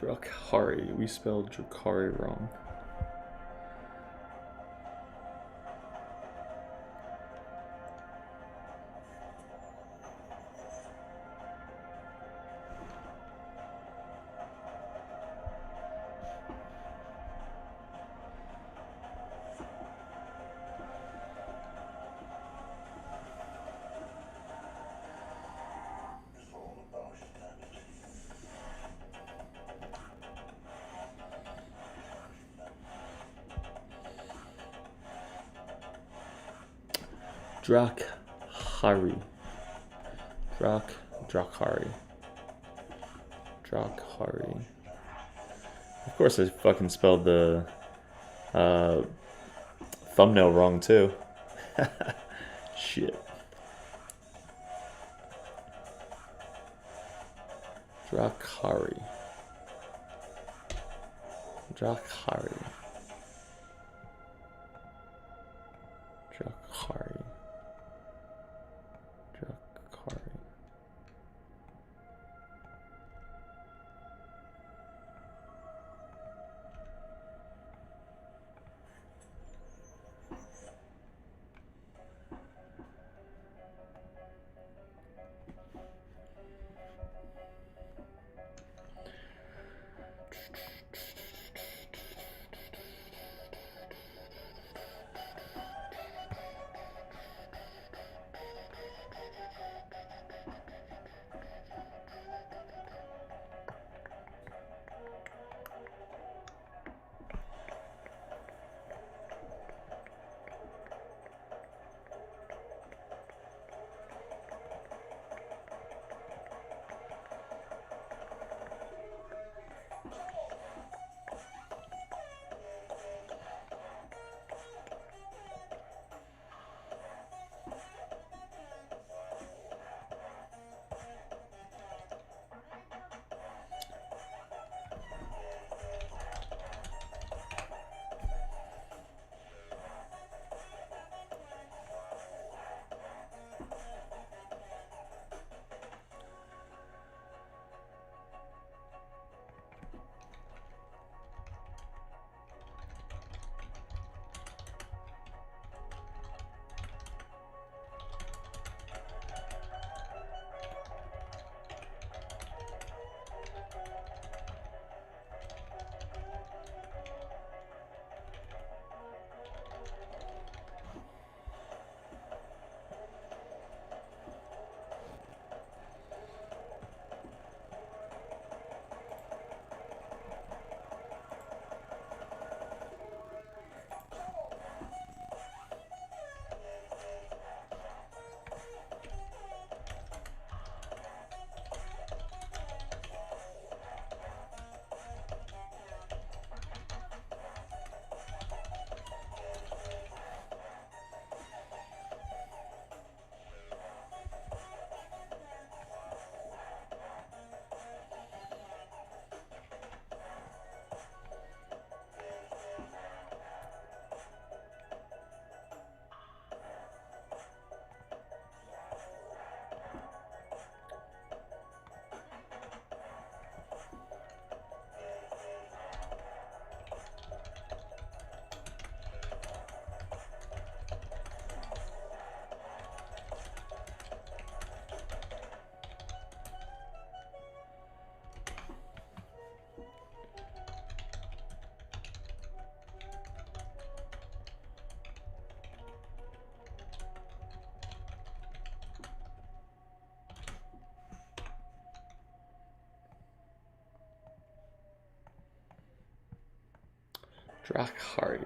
Drukhari. We spelled Drukhari wrong. Drukhari. Drukhari. Drukhari. Of course I fucking spelled the thumbnail wrong too. Shit. Drukhari. Drukhari. Drukhari. Drukhari. Drukhari.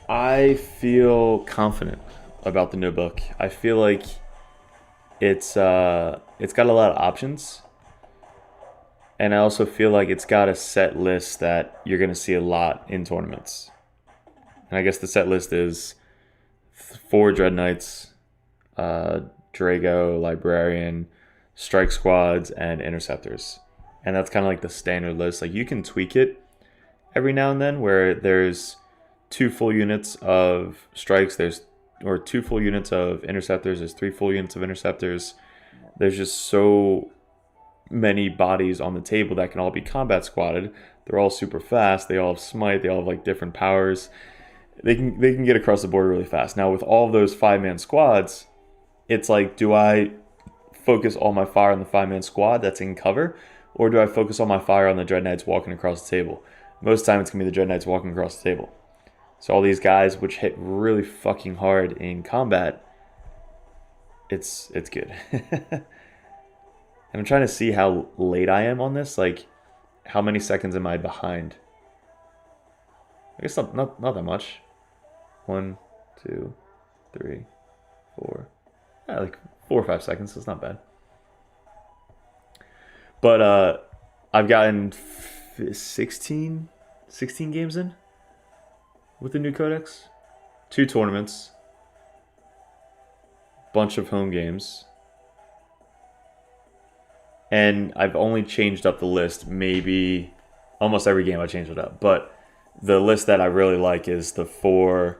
I feel confident about the new book. I feel like it's got a lot of options, and I also feel like it's got a set list that you're going to see a lot in tournaments. And I guess the set list is 4 Dread Knights, Drago, Librarian, Strike Squads, and Interceptors. And that's kind of like the standard list. Like you can tweak it every now and then where there's 2 full units of strikes, there's or 2 full units of interceptors, there's 3 full units of interceptors. There's just so many bodies on the table that can all be combat squatted. They're all super fast. They all have smite. They all have like different powers. They can get across the board really fast. Now with all of those 5-man squads, it's like, do I focus all my fire on the 5-man squad that's in cover, or do I focus all my fire on the Dread Knights walking across the table? Most of the time it's gonna be the Dread Knights walking across the table. So all these guys which hit really fucking hard in combat, it's good. And I'm trying to see how late I am on this. Like, how many seconds am I behind? I guess not that much. 1, 2, 3, 4. Yeah, like 4 or 5 seconds. That's not bad. But I've gotten 16 games in with the new codex. 2 tournaments. Bunch of home games. And I've only changed up the list maybe almost every game I changed it up. But the list that I really like is the 4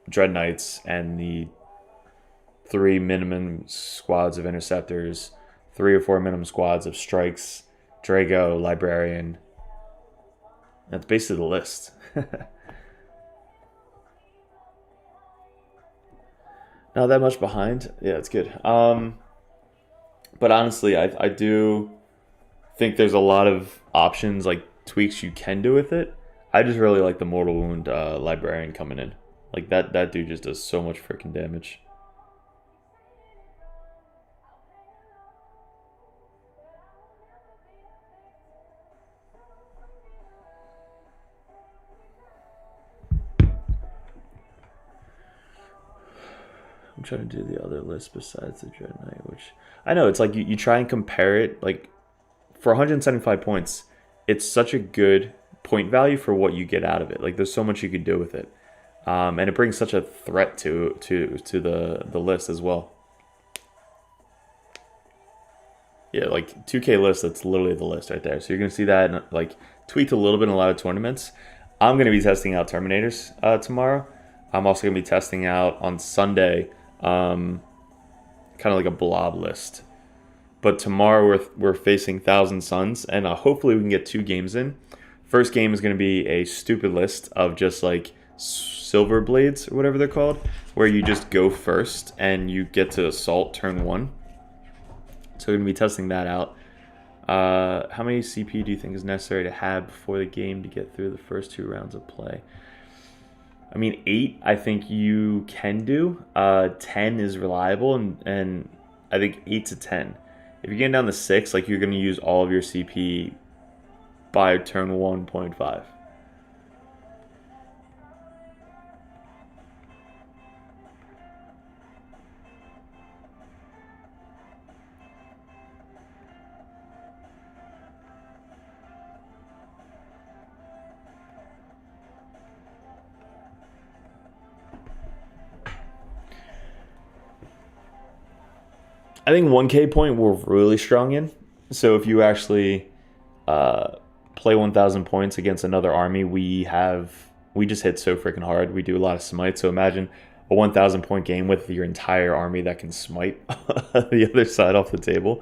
Dread Knights and the 3 minimum squads of Interceptors, 3 or 4 minimum squads of Strikes, Drago, Librarian. That's basically the list. Not that much behind. Yeah, it's good. But honestly, I do think there's a lot of options, like tweaks you can do with it. I just really like the Mortal Wound Librarian coming in. Like that dude just does so much freaking damage. I'm trying to do the other list besides the Dread Knight, which I know it's like you try and compare it. Like for 175 points, it's such a good point value for what you get out of it. Like there's so much you could do with it, and it brings such a threat to the list as well. Yeah, like 2K list, that's literally the list right there. So you're gonna see that like tweaked a little bit in a lot of tournaments. I'm gonna be testing out Terminators tomorrow. I'm also gonna be testing out on Sunday, kind of like a blob list. But tomorrow we're facing Thousand Suns, and hopefully we can get 2 games in. First game is going to be a stupid list of just like Silver Blades or whatever they're called, where you just go first and you get to assault turn 1. So we're going to be testing that out. How many CP do you think is necessary to have before the game to get through the first 2 rounds of play? I mean, 8 I think you can do. 10 is reliable, and I think 8 to 10. If you're getting down to 6, like you're going to use all of your CP by turn 1.5. I think 1K point we're really strong in. So if you actually play 1,000 points against another army, we just hit so freaking hard. We do a lot of smite. So imagine a 1,000 point game with your entire army that can smite the other side off the table.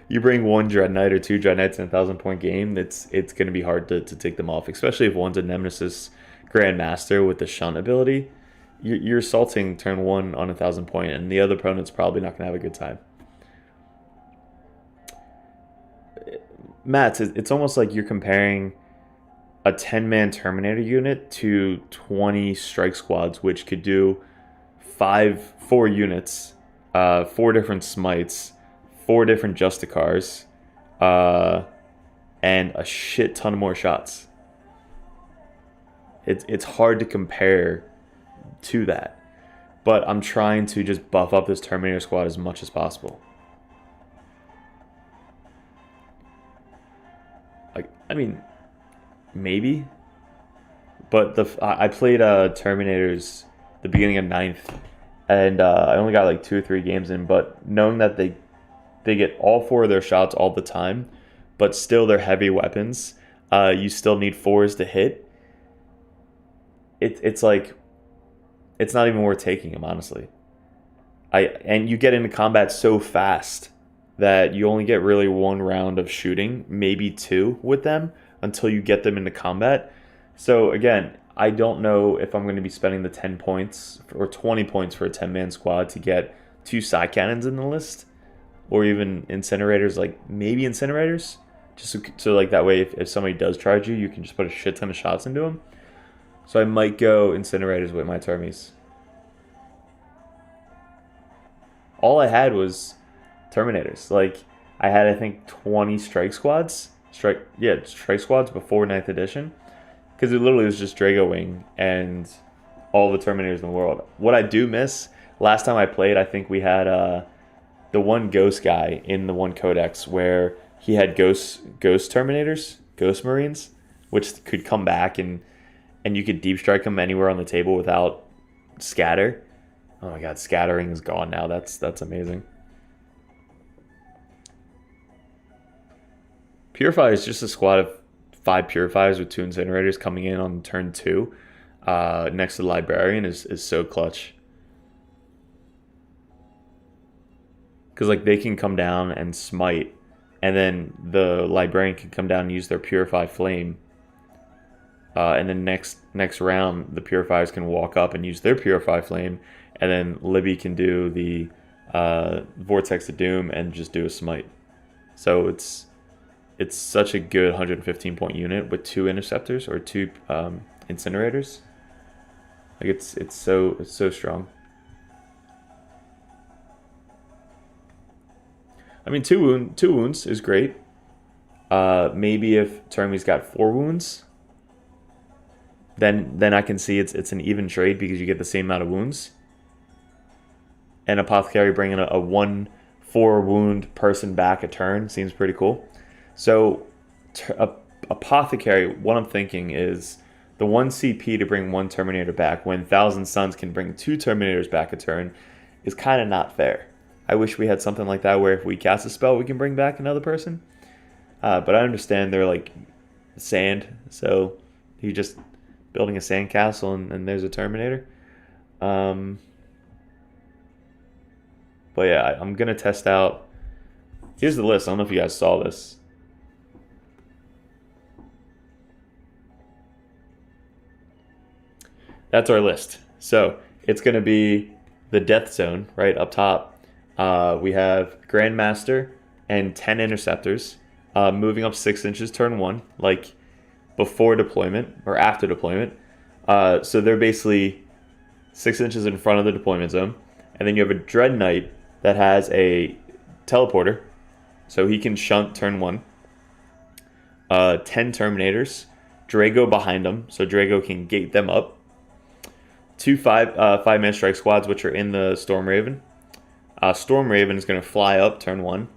You bring 1 Dread Knight or 2 Dread Knights in a 1,000 point game, it's going to be hard to take them off, especially if one's a Nemesis Grandmaster with the Shunt ability. You're assaulting turn 1 on a 1,000 point, and the other opponent's probably not going to have a good time. Matt, it's almost like you're comparing a 10-man Terminator unit to 20 strike squads, which could do 4 units, 4 different smites, 4 different Justicars, and a shit ton more shots. it's hard to compare to that. But I'm trying to just buff up this Terminator squad as much as possible. Like, I mean, maybe. But I played Terminators the beginning of 9th, and I only got like 2 or 3 games in. But knowing that they get all 4 of their shots all the time, but still they're heavy weapons. You still need 4s to hit. It's like, it's not even worth taking them, honestly. And you get into combat so fast that you only get really 1 round of shooting, maybe 2 with them until you get them into combat. So again, I don't know if I'm going to be spending the 10 points or 20 points for a 10-man squad to get 2 side cannons in the list, or even incinerators, like maybe incinerators, just so like that way if somebody does charge you, you can just put a shit ton of shots into them. So I might go incinerators with my Termies. All I had was Terminators. Like, I had, I think, 20 strike squads. Strike squads before 9th edition. Because it literally was just Drago Wing and all the Terminators in the world. What I do miss, last time I played, I think we had the one Ghost guy in the one Codex where he had Ghost Terminators, Ghost Marines, which could come back and you could deep strike them anywhere on the table without scatter. Oh my god, scattering is gone now. That's amazing. Purifier is just a squad of 5 Purifiers with 2 Incinerators coming in on turn 2 next to the Librarian is so clutch. Because like they can come down and smite, and then the Librarian can come down and use their Purify Flame. And then next round, the Purifiers can walk up and use their Purify Flame, and then Libby can do the Vortex of Doom and just do a smite. So it's such a good 115 point unit with 2 Interceptors or 2 Incinerators. Like it's so strong. I mean, two wounds is great. Maybe if Termy's got 4 wounds, then I can see it's an even trade because you get the same amount of wounds. And Apothecary bringing a 1/4 wound person back a turn seems pretty cool. So Apothecary, what I'm thinking is the 1 CP to bring 1 Terminator back when Thousand Suns can bring 2 Terminators back a turn is kind of not fair. I wish we had something like that where if we cast a spell, we can bring back another person. But I understand they're like sand, so you just building a sand castle and there's a Terminator. But yeah, I'm going to test out. Here's the list. I don't know if you guys saw this. That's our list. So it's going to be the Death Zone right up top. We have Grandmaster and 10 Interceptors moving up 6 inches turn 1, like before deployment or after deployment. So they're basically 6 inches in front of the deployment zone. And then you have a Dread Knight that has a teleporter, so he can shunt turn 1. 10 Terminators, Drago behind them, so Drago can gate them up. 2 5-man strike squads, which are in the Storm Raven. Storm Raven is going to fly up turn 1.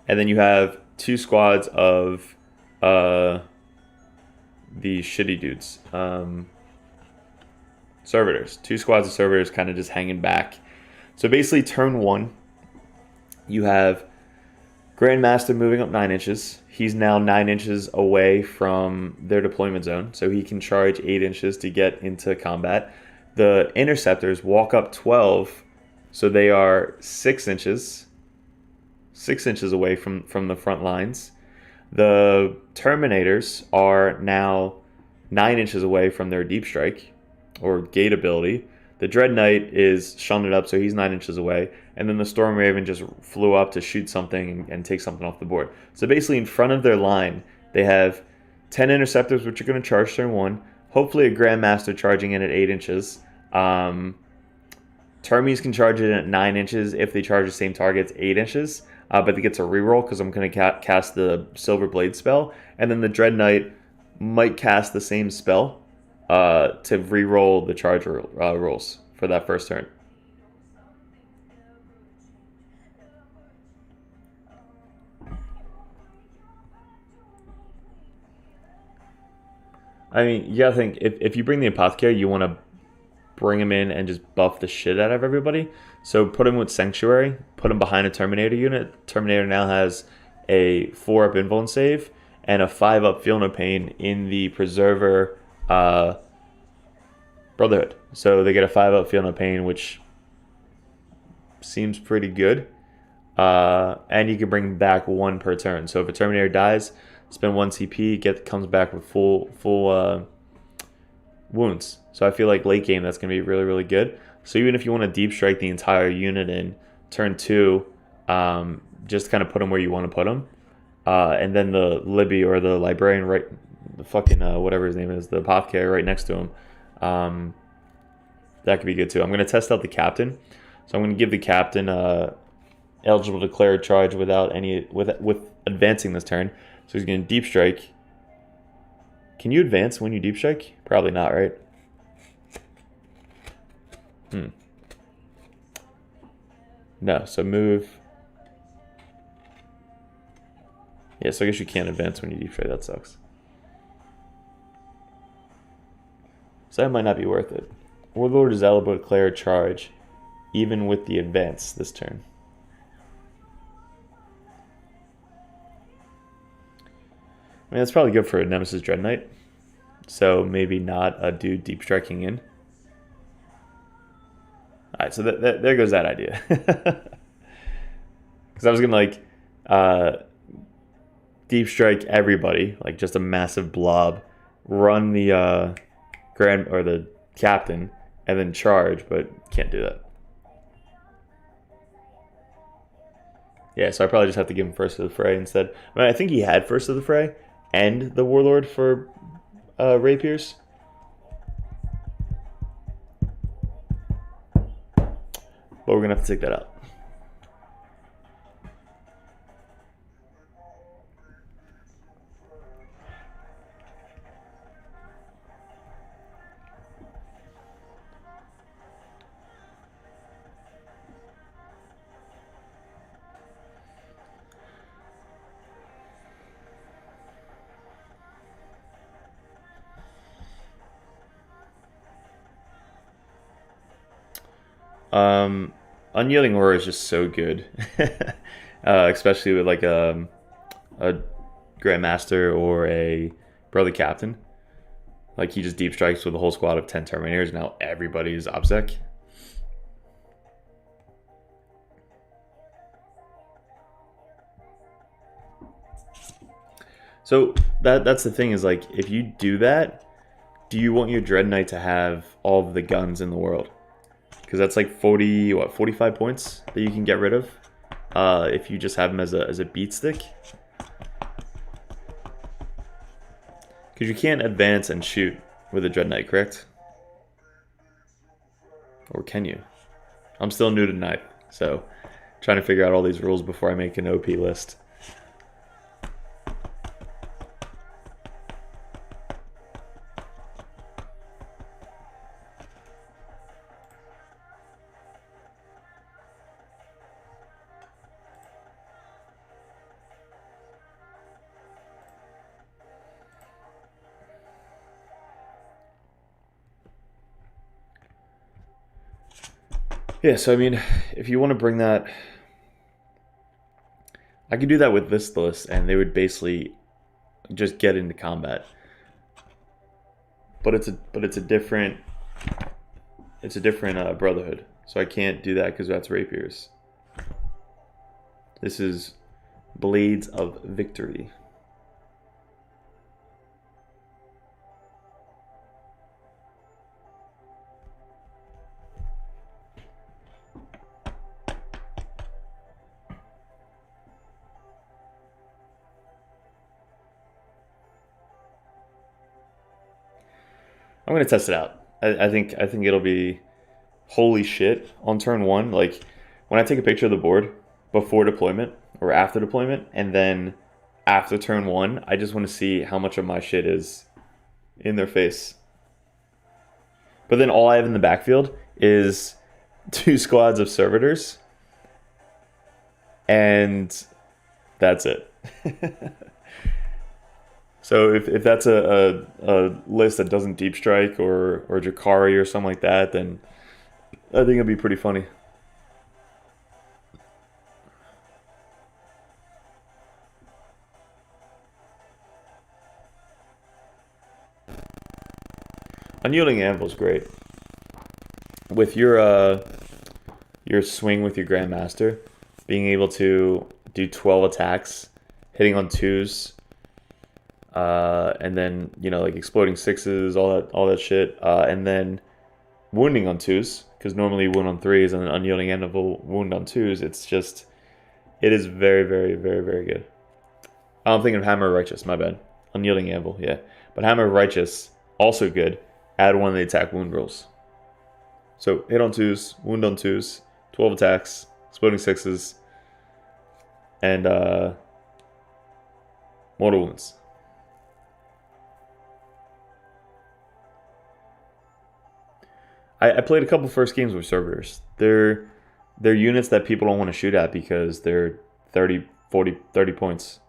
And then you have 2 squads of the shitty dudes. Servitors. 2 squads of Servitors kind of just hanging back. So basically turn 1, you have Grandmaster moving up 9 inches. He's now 9 inches away from their deployment zone, so he can charge 8 inches to get into combat. The Interceptors walk up 12, so they are 6 inches away from the front lines. The Terminators are now 9 inches away from their deep strike or gate ability. The Dread Knight is shunted up, so he's 9 inches away. And then the Storm Raven just flew up to shoot something and take something off the board. So basically in front of their line, they have 10 Interceptors, which are going to charge turn 1. Hopefully a Grandmaster charging in at 8 inches. Termies can charge it at 9 inches if they charge the same target, 8 inches. But it gets a reroll because I'm going to cast the Silver Blade spell. And then the Dread Knight might cast the same spell. to re-roll the charge rolls for that first turn. I mean, you gotta think, if you bring the Apothecary, you want to bring him in and just buff the shit out of everybody. So put him with Sanctuary, put him behind a Terminator unit. Terminator now has a 4-up invuln save and a 5-up Feel No Pain in the Preserver Brotherhood. So they get a 5-up Feel No Pain, which seems pretty good. And you can bring back 1 per turn. So if a Terminator dies, spend 1 CP, comes back with full wounds. So I feel like late game that's going to be really, really good. So even if you want to deep strike the entire unit in turn 2, just kind of put them where you want to put them. And then the Libby or the Librarian, right, the fucking whatever his name is, the Apothecary right next to him. That could be good too. I'm going to test out the Captain. So I'm going to give the Captain eligible to declare a charge without any with advancing this turn. So he's going to deep strike. Can you advance when you deep strike? Probably not, right? No, so move. Yeah, so I guess you can't advance when you deep strike. That sucks. So that might not be worth it. Warlord is eligible to declare a charge even with the advance this turn. I mean, that's probably good for a Nemesis Dread Knight. So maybe not a dude deep striking in. Alright, so there goes that idea. Because I was going to deep strike everybody, like just a massive blob, run the the Captain, and then charge, but can't do that. Yeah, so I probably just have to give him First of the Fray instead. I mean, I think he had First of the Fray and the Warlord for Rapiers. But we're going to have to take that out. Unyielding Aura is just so good, especially with like a Grandmaster or a Brother Captain. Like he just deep strikes with a whole squad of 10 Terminators. Now everybody's OBSEC. So that's the thing is like if you do that, do you want your Dread Knight to have all of the guns in the world? Because that's like 45 points that you can get rid of if you just have him as a beat stick. Because you can't advance and shoot with a Dread Knight, correct? Or can you? I'm still new to Knife, so trying to figure out all these rules before I make an OP list. Yeah, so I mean, if you want to bring that, I could do that with this list, and they would basically just get into combat. But it's a different Brotherhood, so I can't do that because that's Rapiers. This is Blades of Victory. I'm gonna test it out. I think it'll be holy shit on turn 1. Like when I take a picture of the board before deployment or after deployment, and then after turn 1, I just want to see how much of my shit is in their face. But then all I have in the backfield is 2 squads of servitors, and that's it. So if that's a list that doesn't deep strike or Jakari or something like that, then I think it'd be pretty funny. Unyielding Anvil's great. With your swing with your Grandmaster, being able to do 12 attacks, hitting on twos, and then like exploding sixes, all that shit, and then wounding on twos because normally you wound on threes and then unyielding Anvil wound on twos. It is very very very very good. I'm thinking of Hammer of Righteous. My bad. Unyielding Anvil, yeah, but Hammer of Righteous also good. Add one of the attack wound rolls. So hit on twos, wound on twos, 12 attacks, exploding sixes, and mortal wounds. I played a couple first games with servitors. They're units that people don't want to shoot at because they're 30, 40, 30 points.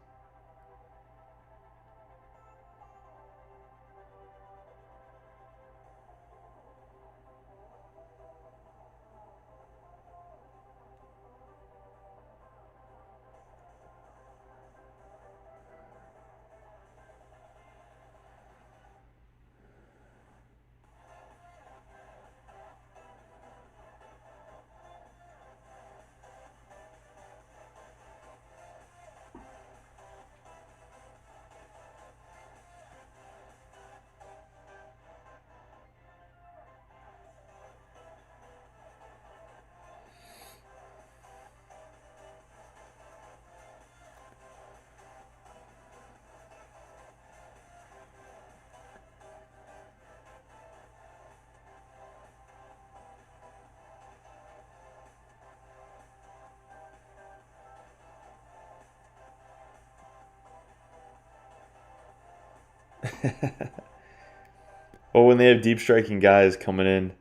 Well, when they have deep striking guys coming in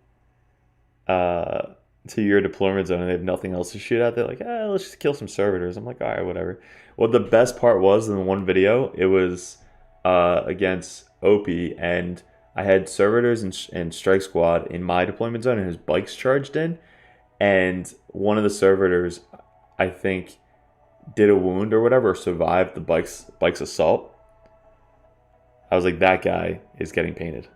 to your deployment zone and they have nothing else to shoot at, they're like, let's just kill some servitors. I'm like, all right, whatever. Well, the best part was in the one video, it was against Opie, and I had servitors and strike squad in my deployment zone, and his bikes charged in, and one of the servitors, I think, did a wound or whatever, or survived the bike's assault. I was like, that guy is getting painted.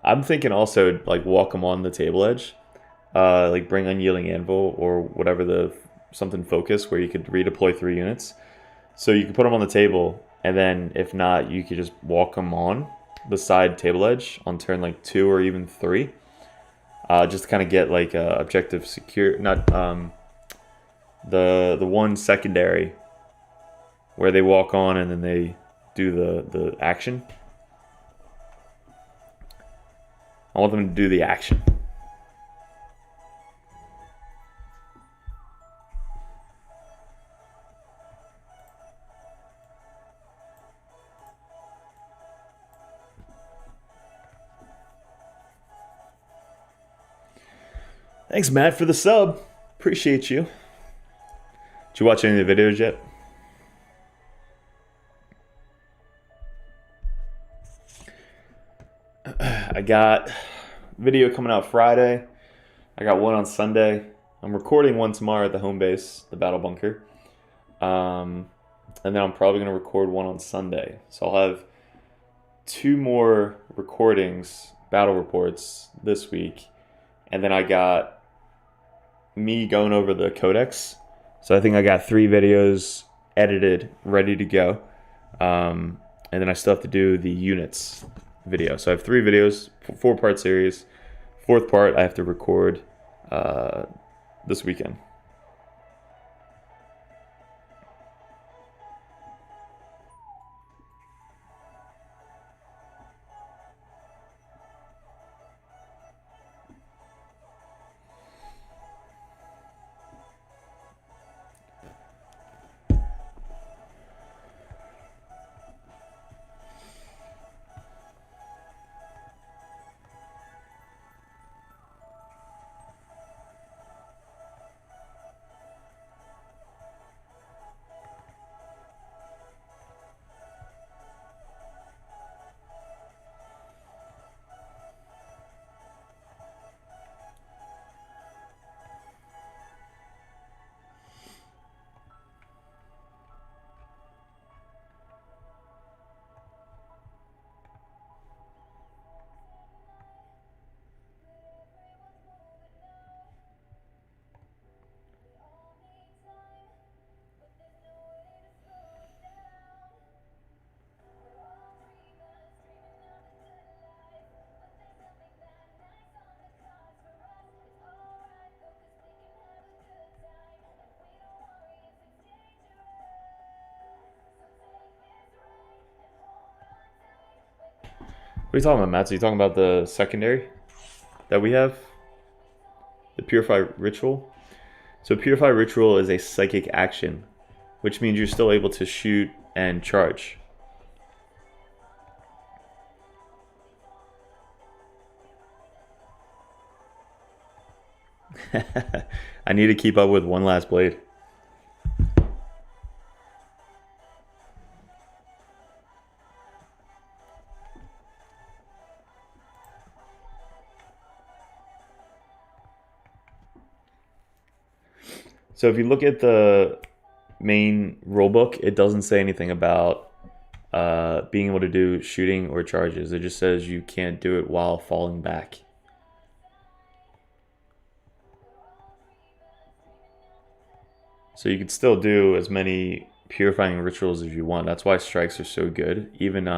I'm thinking also like walk them on the table edge, like bring Unyielding Anvil or whatever the something focus where you could redeploy 3 units. So you could put them on the table, and then if not, you could just walk them on the side table edge on turn like 2 or even 3, just to kind of get like objective secure, not the one secondary where they walk on and then they do the action. I want them to do the action. Thanks, Matt, for the sub. Appreciate you. Did you watch any of the videos yet? I got video coming out Friday. I got one on Sunday. I'm recording one tomorrow at the home base, the Battle Bunker. And then I'm probably going to record one on Sunday. So I'll have 2 more recordings, battle reports this week. And then I got me going over the codex. So I think I got 3 videos edited, ready to go. And then I still have to do the units video. So I have 3 videos, 4-part series. 4th part I have to record this weekend. What are you talking about, Matt? So you talking about the secondary that we have? The Purify Ritual? So Purify Ritual is a psychic action, which means you're still able to shoot and charge. I need to keep up with One Last Blade. So if you look at the main rulebook, it doesn't say anything about being able to do shooting or charges. It just says you can't do it while falling back. So you could still do as many purifying rituals as you want. That's why strikes are so good. Even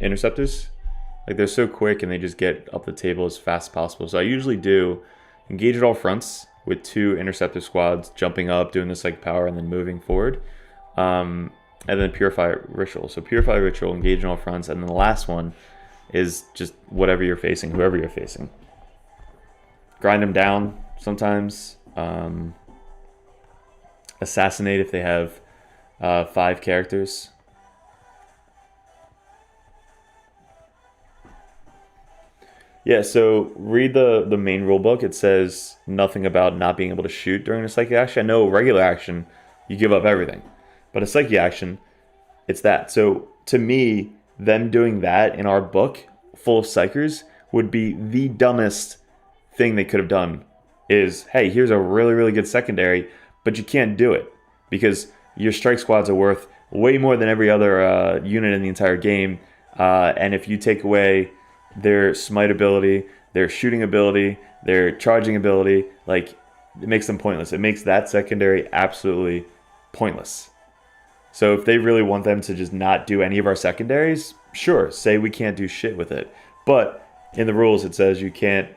interceptors, like they're so quick and they just get up the table as fast as possible. So I usually do engage at all fronts with 2 interceptor squads jumping up, doing this like power, and then moving forward. And then Purify Ritual. So Purify Ritual, engage on all fronts, and then the last one is just whatever you're facing, whoever you're facing. Grind them down sometimes. Assassinate if they have 5 characters. Yeah, so read the main rulebook. It says nothing about not being able to shoot during a psychic action. I know regular action, you give up everything. But a psychic action, it's that. So to me, them doing that in our book, full of psychers, would be the dumbest thing they could have done. Is, hey, here's a really, really good secondary, but you can't do it because your strike squads are worth way more than every other unit in the entire game. And if you take away their smite ability, their shooting ability, their charging ability, like, it makes them pointless. It makes that secondary absolutely pointless. So if they really want them to just not do any of our secondaries, sure, say we can't do shit with it. But in the rules, it says you can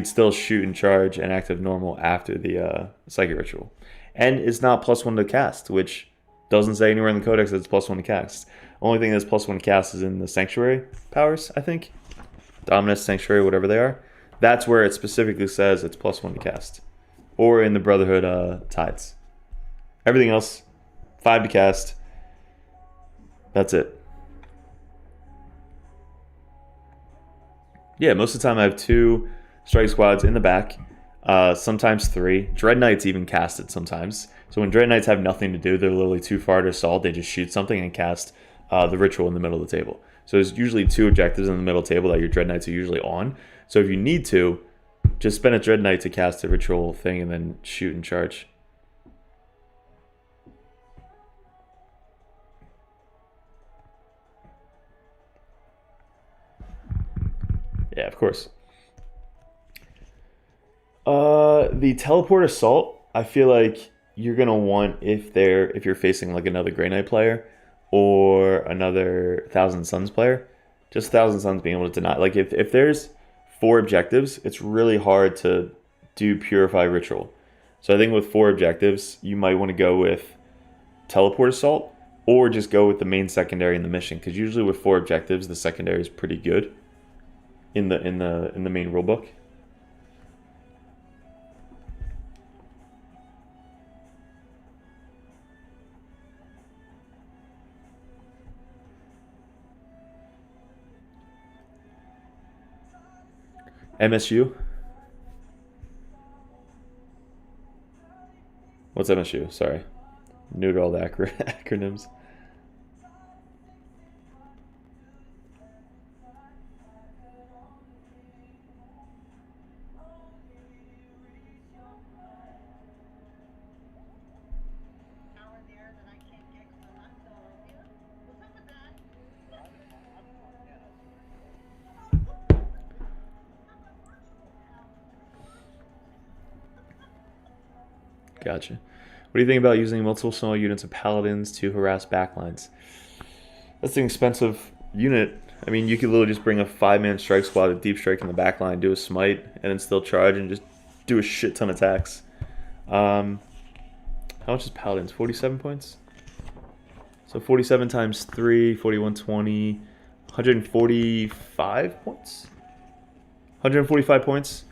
still shoot and charge and active normal after the psychic ritual. And it's not +1 to cast, which doesn't say anywhere in the codex that it's +1 to cast. Only thing that's +1 to cast is in the sanctuary powers, I think. Dominus, sanctuary, whatever they are. That's where it specifically says it's +1 to cast. Or in the Brotherhood tides. Everything else, 5 to cast. That's it. Yeah, most of the time I have 2 strike squads in the back, sometimes 3. Dread Knights even cast it sometimes. So when Dread Knights have nothing to do, they're literally too far to assault, they just shoot something and cast the ritual in the middle of the table. So there's usually 2 objectives in the middle table that your Dread Knights are usually on. So if you need to, just spend a Dread Knight to cast a ritual thing and then shoot and charge. Yeah, of course. The teleport assault, I feel like you're gonna want if you're facing like another Grey Knight player or another Thousand Suns player. Just Thousand Suns being able to deny, like if there's 4 objectives, it's really hard to do Purify Ritual. So I think with 4 objectives, you might want to go with teleport assault or just go with the main secondary in the mission, because usually with 4 objectives, the secondary is pretty good in the main rulebook. MSU? What's MSU? Sorry. New to all the acronyms. Gotcha. What do you think about using multiple small units of paladins to harass backlines? That's an expensive unit. I mean, you could literally just bring a 5-man strike squad with deep strike in the backline, do a smite, and then still charge and just do a shit ton of attacks. How much is paladins? 47 points? So 47 times 3, 4120, 145 points? 145 points?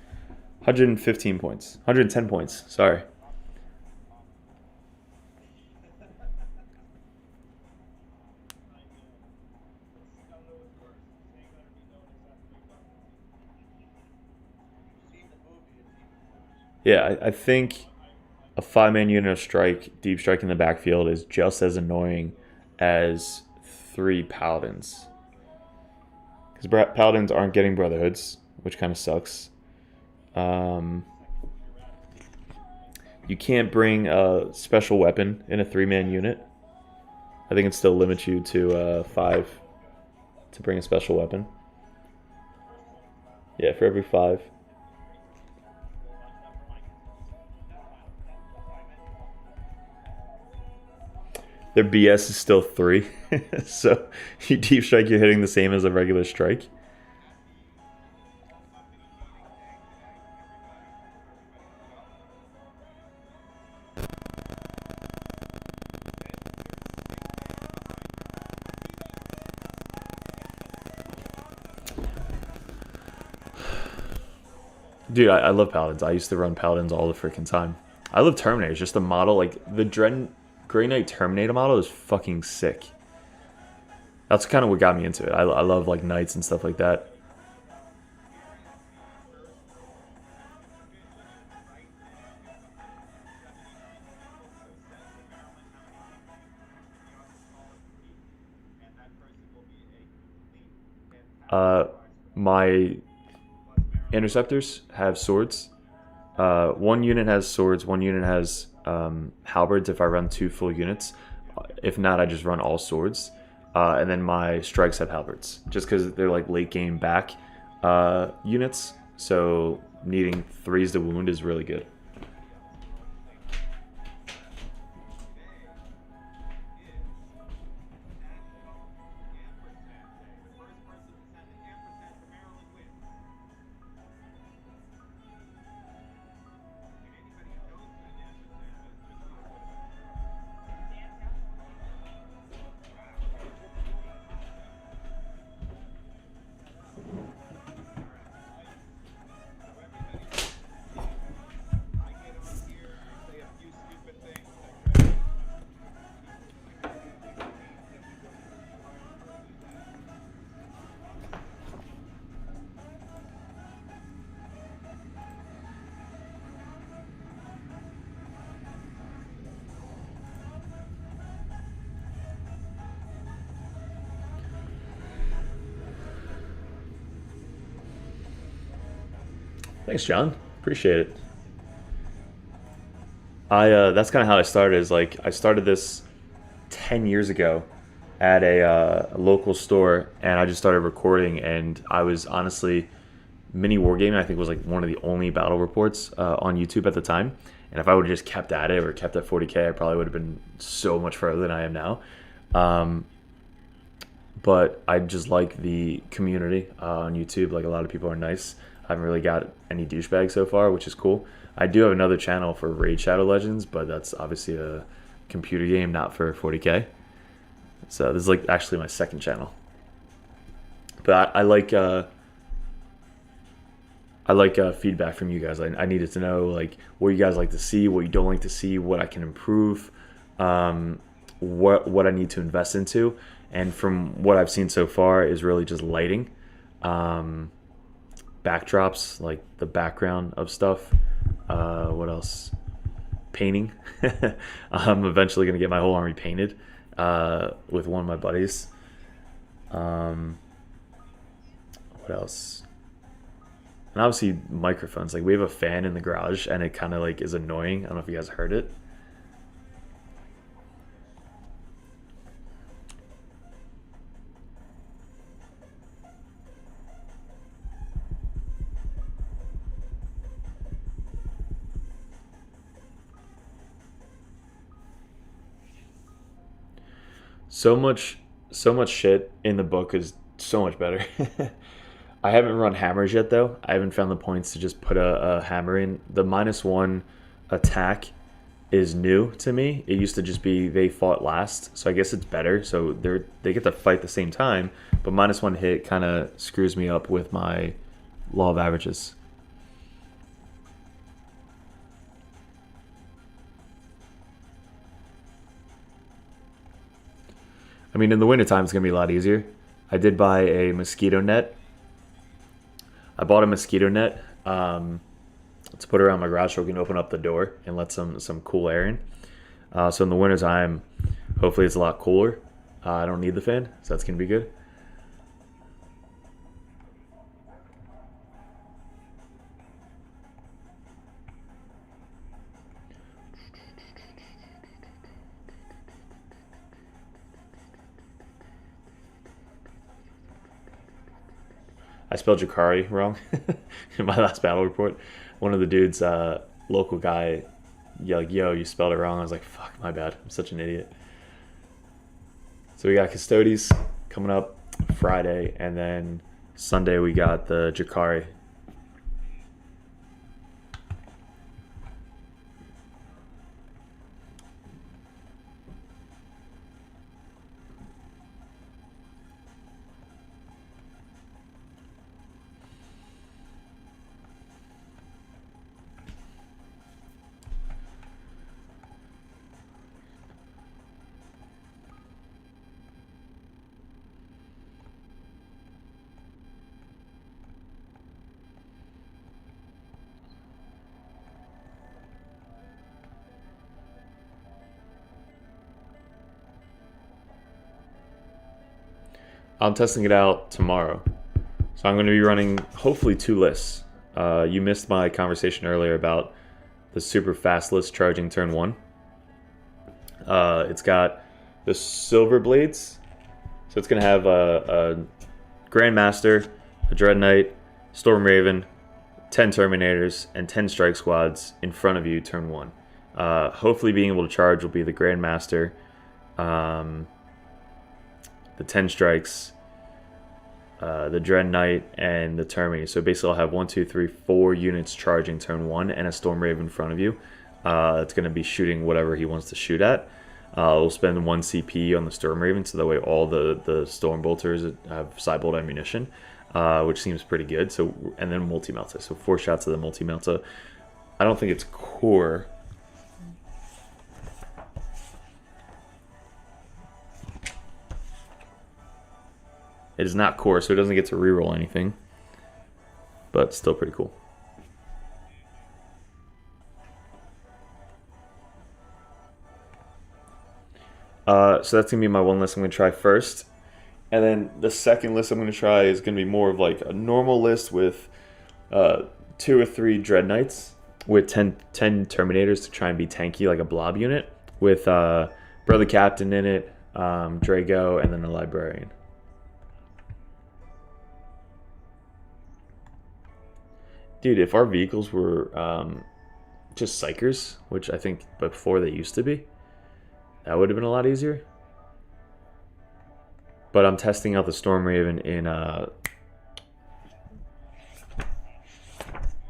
115 points. 110 points. Sorry. Yeah, I think a five-man unit of strike, deep strike in the backfield is just as annoying as three paladins. Because paladins aren't getting brotherhoods, which kind of sucks. Um, you can't bring a special weapon in a three-man unit. I think it still limits you to 5 to bring a special weapon. Yeah, for every 5. Their BS is still 3. So you deep strike, you're hitting the same as a regular strike. Dude, I love paladins. I used to run paladins all the freaking time. I love Terminators. Just the model, like the Grey Knight Terminator model is fucking sick. That's kind of what got me into it. I love like knights and stuff like that. My interceptors have swords. One unit has swords. One unit has halberds. If I run 2 full units, if not, I just run all swords. And then my strikes have halberds, just because they're like late game back units. So needing 3s to wound is really good. Thanks, John. Appreciate it. I That's kind of how I started. Is like I started this 10 years ago at a local store, and I just started recording. And I was honestly mini wargaming. I think was like one of the only battle reports on YouTube at the time. And if I would have just kept at it or kept at 40K, I probably would have been so much further than I am now. Um, but I just like the community on YouTube. Like a lot of people are nice. I haven't really got any douchebags so far, which is cool. I do have another channel for Raid Shadow Legends, but that's obviously a computer game, not for 40K. So this is like actually my second channel. But I like feedback from you guys. I needed to know like what you guys like to see, what you don't like to see, what I can improve, what I need to invest into. And from what I've seen so far is really just lighting, backdrops, like the background of stuff. What else? Painting. I'm eventually gonna get my whole army painted with one of my buddies. What else? And obviously microphones. Like we have a fan in the garage, and it kind of like is annoying. I don't know if you guys heard it. So much shit in the book is so much better. I haven't run hammers yet though. I haven't found the points to just put a hammer in. The -1 attack is new to me. It used to just be they fought last, so I guess it's better. So they get to fight the same time, but -1 hit kind of screws me up with my law of averages. I mean, in the wintertime, it's going to be a lot easier. I did buy a mosquito net. I bought a mosquito net to put around my garage so we can open up the door and let some cool air in. So in the wintertime, hopefully it's a lot cooler. I don't need the fan, so that's going to be good. I spelled Jakari wrong in my last battle report. One of the dudes, local guy, like, yo, you spelled it wrong. I was like, fuck, my bad. I'm such an idiot. So we got Custodes coming up Friday, and then Sunday we got the Jakari. I'm testing it out tomorrow. So I'm going to be running hopefully 2 lists. You missed my conversation earlier about the super fast list charging turn 1. It's got the Silver Blades. So it's going to have a Grandmaster, a Dread Knight, Storm Raven, 10 Terminators, and 10 Strike Squads in front of you turn 1. Hopefully being able to charge will be the Grandmaster, the 10 strikes, the Dread Knight, and the Terminator. So basically I'll have 1, 2, 3, 4 units charging turn 1 and a Storm Raven in front of you. It's going to be shooting whatever he wants to shoot at. We'll spend 1 CP on the Storm Raven, so that way all the Storm Bolters have Cybolt ammunition, which seems pretty good. So, and then Multi-Melta. So 4 shots of the Multi-Melta. I don't think it's core. It is not core, so it doesn't get to reroll anything. But still pretty cool. So that's going to be my one list I'm going to try first. And then the second list I'm going to try is going to be more of like a normal list with 2 or 3 Dread Knights with 10 Terminators to try and be tanky like a blob unit with Brother Captain in it, Drago, and then a Librarian. Dude, if our vehicles were just Psychers, which I think before they used to be, that would have been a lot easier. But I'm testing out the Storm Raven in the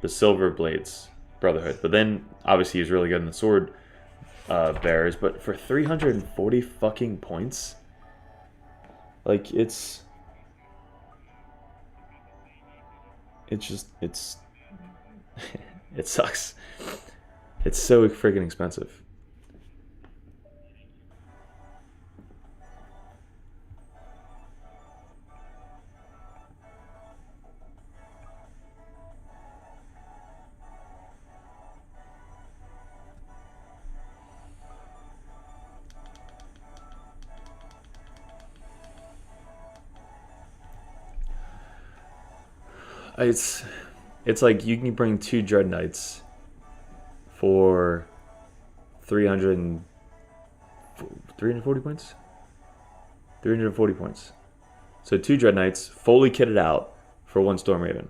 Silver Blades Brotherhood. But then, obviously, he's really good in the Sword Bearers. But for 340 fucking points, like, it's just, it sucks. It's so freaking expensive. It's like you can bring 2 Dread Knights for 340 points? 340 points. So 2 Dread Knights, fully kitted out for 1 Storm Raven.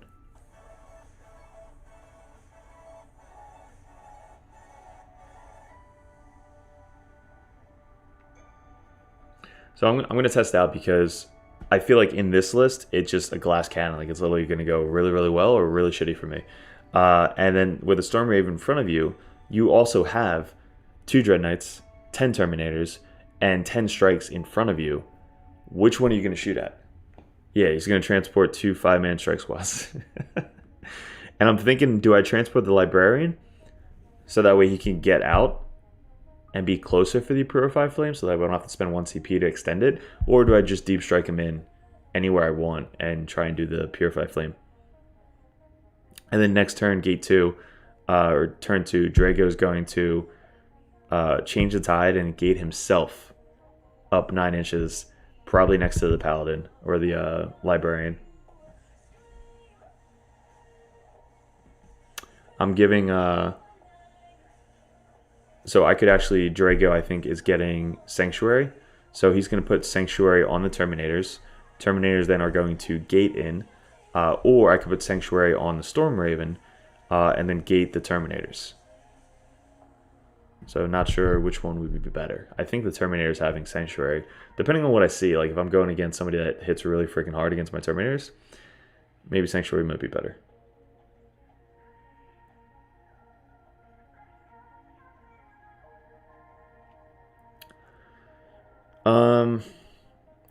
So I'm going to test out because I feel like in this list, it's just a glass cannon. Like, it's literally going to go really, really well or really shitty for me. And then with a Storm Raven in front of you, you also have 2 Dread Knights, 10 Terminators, and 10 strikes in front of you, which one are you going to shoot at? Yeah, he's going to transport 2 5-man strike squads. And I'm thinking, do I transport the Librarian so that way he can get out and be closer for the Purify Flame so that I don't have to spend 1 CP to extend it? Or do I just deep strike him in anywhere I want and try and do the Purify Flame? And then next turn, gate 2, or turn 2, Drago's going to change the tide and gate himself up 9 inches, probably next to the Paladin or the Librarian. I'm giving... so I could actually... Drago, I think, is getting Sanctuary. So he's going to put Sanctuary on the Terminators. Terminators then are going to gate in. Or I could put Sanctuary on the Storm Raven and then gate the Terminators. So not sure which one would be better. I think the Terminator's having Sanctuary. Depending on what I see, like if I'm going against somebody that hits really freaking hard against my Terminators, maybe Sanctuary might be better.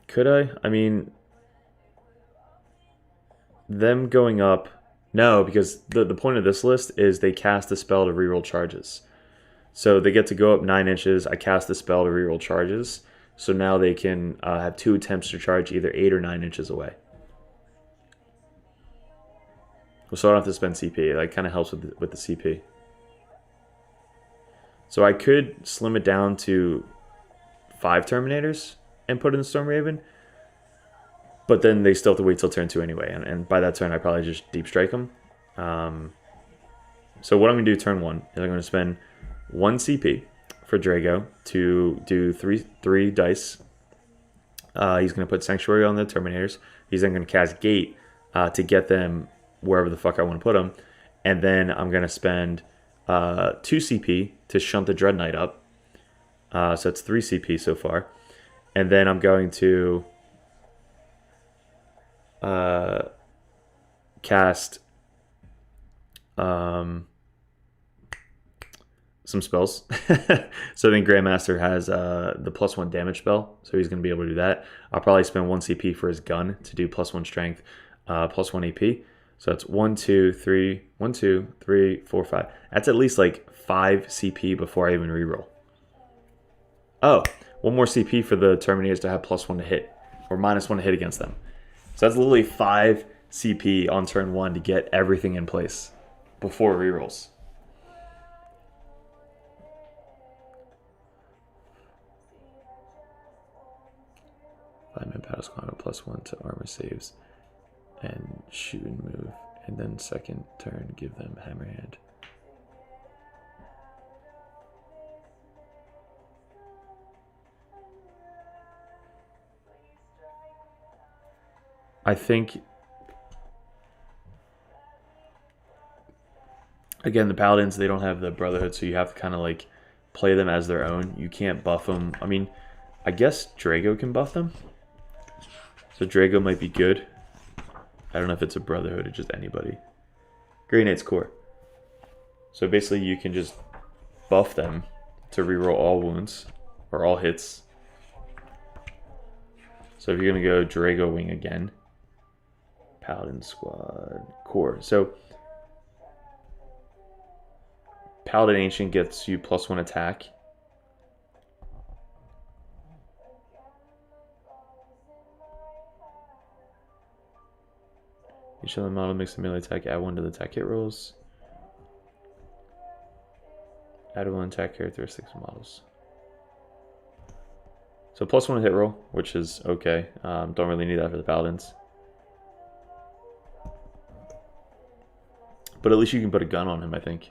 Could I? I mean, them going up... No, because the point of this list is they cast a spell to reroll charges. So they get to go up 9 inches. I cast the spell to reroll charges. So now they can have 2 attempts to charge either 8 or 9 inches away. So I don't have to spend CP. That kind of helps with the CP. So I could slim it down to 5 Terminators and put in the Storm Raven. But then they still have to wait till turn 2 anyway. And by that turn, I probably just deep strike them. So what I'm going to do turn 1 is I'm going to spend 1 CP for Drago to do 3 dice. He's going to put Sanctuary on the Terminators. He's then going to cast Gate to get them wherever the fuck I want to put them. And then I'm going to spend 2 CP to shunt the Dread Knight up. So it's 3 CP so far. And then I'm going to cast some spells. So then Grandmaster has the +1 damage spell, so he's going to be able to do that. I'll probably spend 1 CP for his gun to do +1 strength, +1 AP. So that's 1, 2, 3, 1, 2, 3, 4, 5. That's at least like 5 CP before I even reroll. Oh, 1 more CP for the Terminators to have +1 to hit, or -1 to hit against them. So that's literally 5 CP on turn 1 to get everything in place before rerolls. Five-man battle squad +1 to armor saves and shoot and move, and then second turn give them hammer hand. I think, again, the Paladins, they don't have the Brotherhood, so you have to kind of like play them as their own. You can't buff them. I mean, I guess Drago can buff them. So Drago might be good. I don't know if it's a Brotherhood or just anybody. Grey Knight's core. So basically you can just buff them to reroll all wounds, or all hits. So if you're going to go Drago Wing again, Paladin Squad core. So Paladin Ancient gets you +1 attack. Each other model makes a melee attack, add 1 to the attack hit rolls. Add 1 attack characteristics models. So +1 hit roll, which is okay. Don't really need that for the Paladins. But at least you can put a gun on him, I think.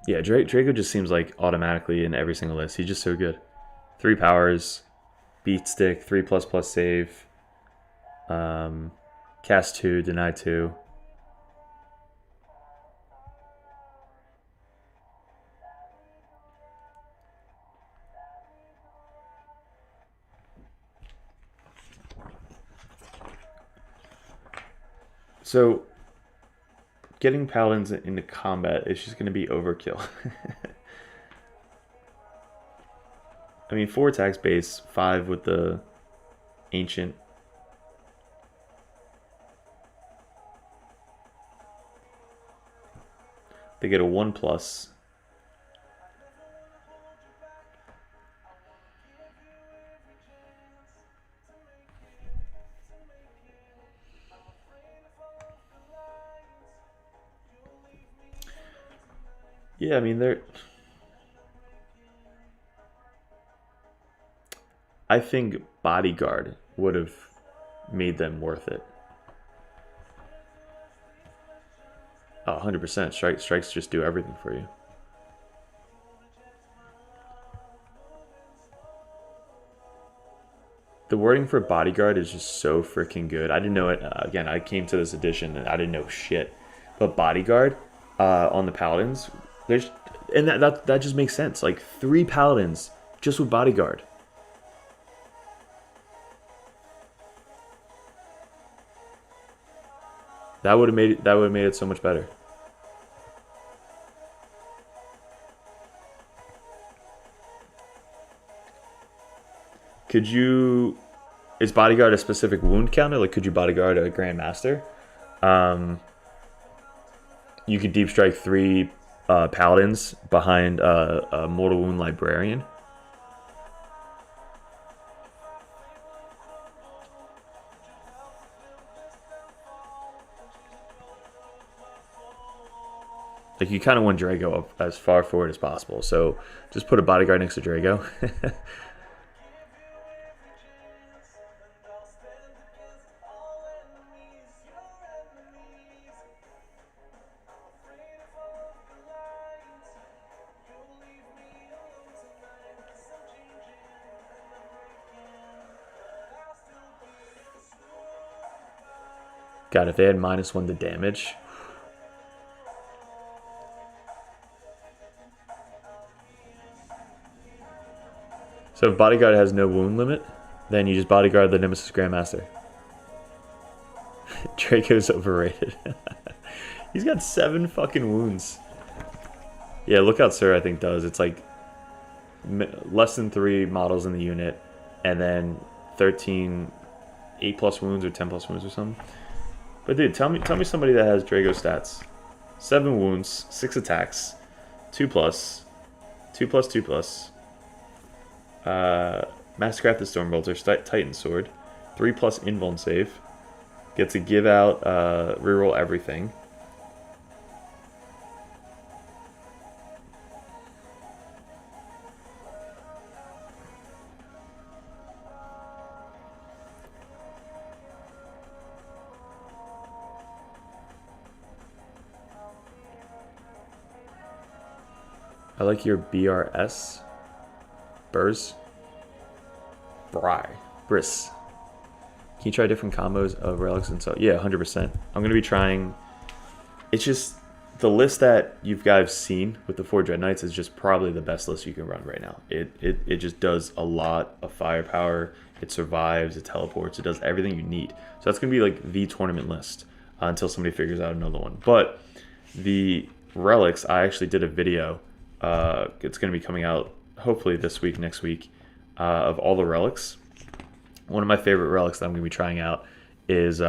Yeah, Drago just seems like automatically in every single list. He's just so good. 3 powers, beat stick, 3++ save. Cast 2, deny 2. So, getting paladins into combat is just going to be overkill. I mean, 4 attacks base, 5 with the ancient. They get a 1+. Yeah, I mean, I think Bodyguard would have made them worth it. 100%. Strikes just do everything for you. The wording for Bodyguard is just so freaking good. I didn't know it. Again, I came to this edition and I didn't know shit. But Bodyguard on the Paladins, and that just makes sense. Like 3 Paladins just with Bodyguard. That would have made it so much better. Could you? Is Bodyguard a specific wound counter? Like, could you Bodyguard a Grandmaster? You could deep strike 3 Paladins behind a Mortal Wound Librarian. Like, you kind of want Drago up as far forward as possible. So just put a Bodyguard next to Drago. God, if they had -1 to damage. So if Bodyguard has no wound limit, then you just Bodyguard the Nemesis Grandmaster. Draco's overrated. He's got 7 fucking wounds. Yeah, Lookout Sir I think does. It's like less than 3 models in the unit, and then 13 8+ wounds or 10+ wounds or something. But dude, tell me somebody that has Drago stats. 7 wounds, 6 attacks, 2+, 2+, 2+. Mastercrafted Stormbolter, Titan Sword, 3+ invuln save. Get to give out, reroll everything. I like your BRS. Burrs. Briss. Can you try different combos of relics and so? Yeah, 100%. I'm going to be trying. It's just the list that you guys seen with the 4 Dread Knights is just probably the best list you can run right now. It just does a lot of firepower. It survives. It teleports. It does everything you need. So that's going to be like the tournament list until somebody figures out another one. But the relics, I actually did a video. It's going to be coming out hopefully this week, next week, of all the relics. One of my favorite relics that I'm going to be trying out is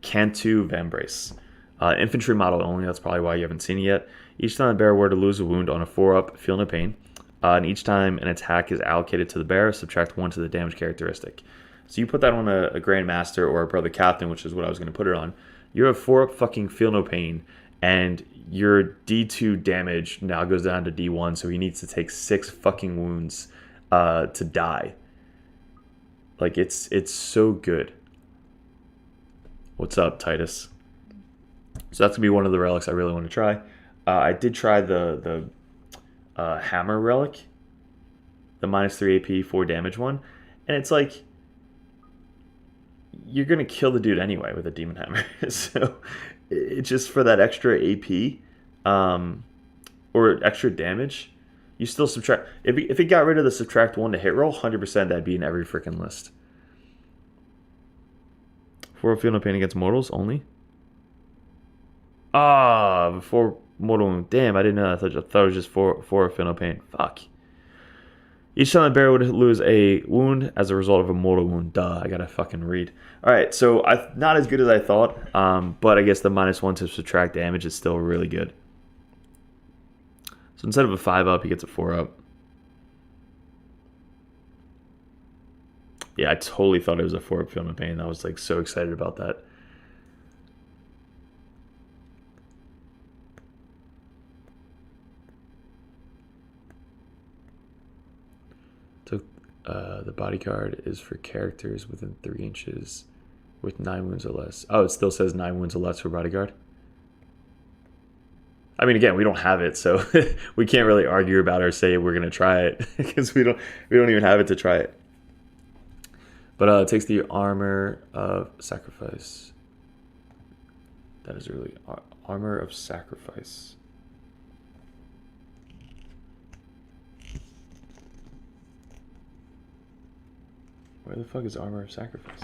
Cantu Vambrace. Infantry model only, that's probably why you haven't seen it yet. Each time the bearer were to lose a wound on a 4-up, feel no pain. And each time an attack is allocated to the bearer, subtract 1 to the damage characteristic. So you put that on a Grandmaster or a Brother Captain, which is what I was going to put it on. You have 4-up fucking feel no pain, and your D2 damage now goes down to D1, so he needs to take 6 fucking wounds to die. Like, it's so good. What's up, Titus? So that's going to be one of the relics I really want to try. I did try the Hammer relic, the -3 AP, 4 damage one, and it's like, you're gonna kill the dude anyway with a demon hammer. So it's just for that extra AP, um, or extra damage. You still subtract if it got rid of the subtract 1 to hit roll, 100% that'd be in every freaking list. 4 feel no pain against mortals only. Ah, before mortal wound. Damn, I didn't know that. I thought it was just 4 feel no pain. Fuck. Each time the bear would lose a wound as a result of a mortal wound. Duh, I gotta fucking read. Alright, so not as good as I thought, but I guess the -1 to subtract damage is still really good. So instead of a 5 up, he gets a 4 up. Yeah, I totally thought it was a 4 up Feel No Pain. I was like so excited about that. So the bodyguard is for characters within 3 inches with 9 wounds or less. Oh, it still says 9 wounds or less for bodyguard. I mean, again, we don't have it, so we can't really argue about it or say we're gonna try it because we don't even have it to try it. But it takes the armor of sacrifice. That is really armor of sacrifice. Where the fuck is armor of sacrifice?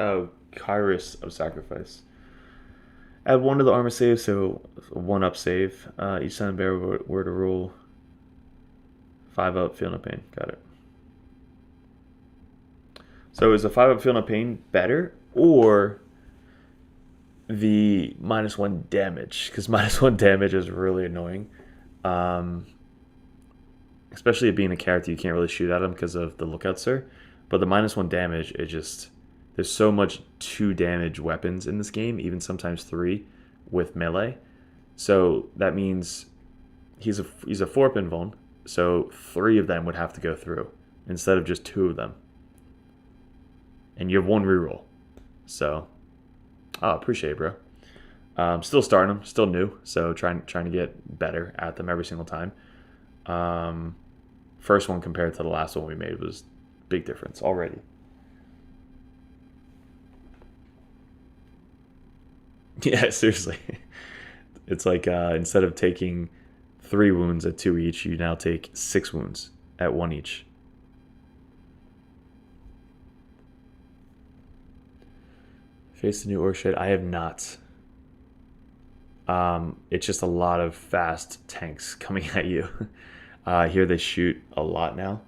Oh, Kairos of Sacrifice. Add 1 to the armor save, so 1 up save. Each time the bear were to roll 5 up, feel no pain. Got it. So is the 5 up feel no pain better, or the -1 damage? Because -1 damage is really annoying. Especially it being a character you can't really shoot at him because of the lookout sir. But the -1 damage, it just... There's so much 2 damage weapons in this game, even sometimes 3 with melee. So that means he's a 4-pin vuln, so 3 of them would have to go through instead of just 2 of them. And you have 1 reroll. So, appreciate it, bro. Still starting them, still new, so trying to get better at them every single time. First one compared to the last one we made was big difference already. Yeah, seriously. It's like instead of taking 3 wounds at 2 each, you now take 6 wounds at 1 each. Face the new Orchid. I have not. It's just a lot of fast tanks coming at you. Here they shoot a lot now.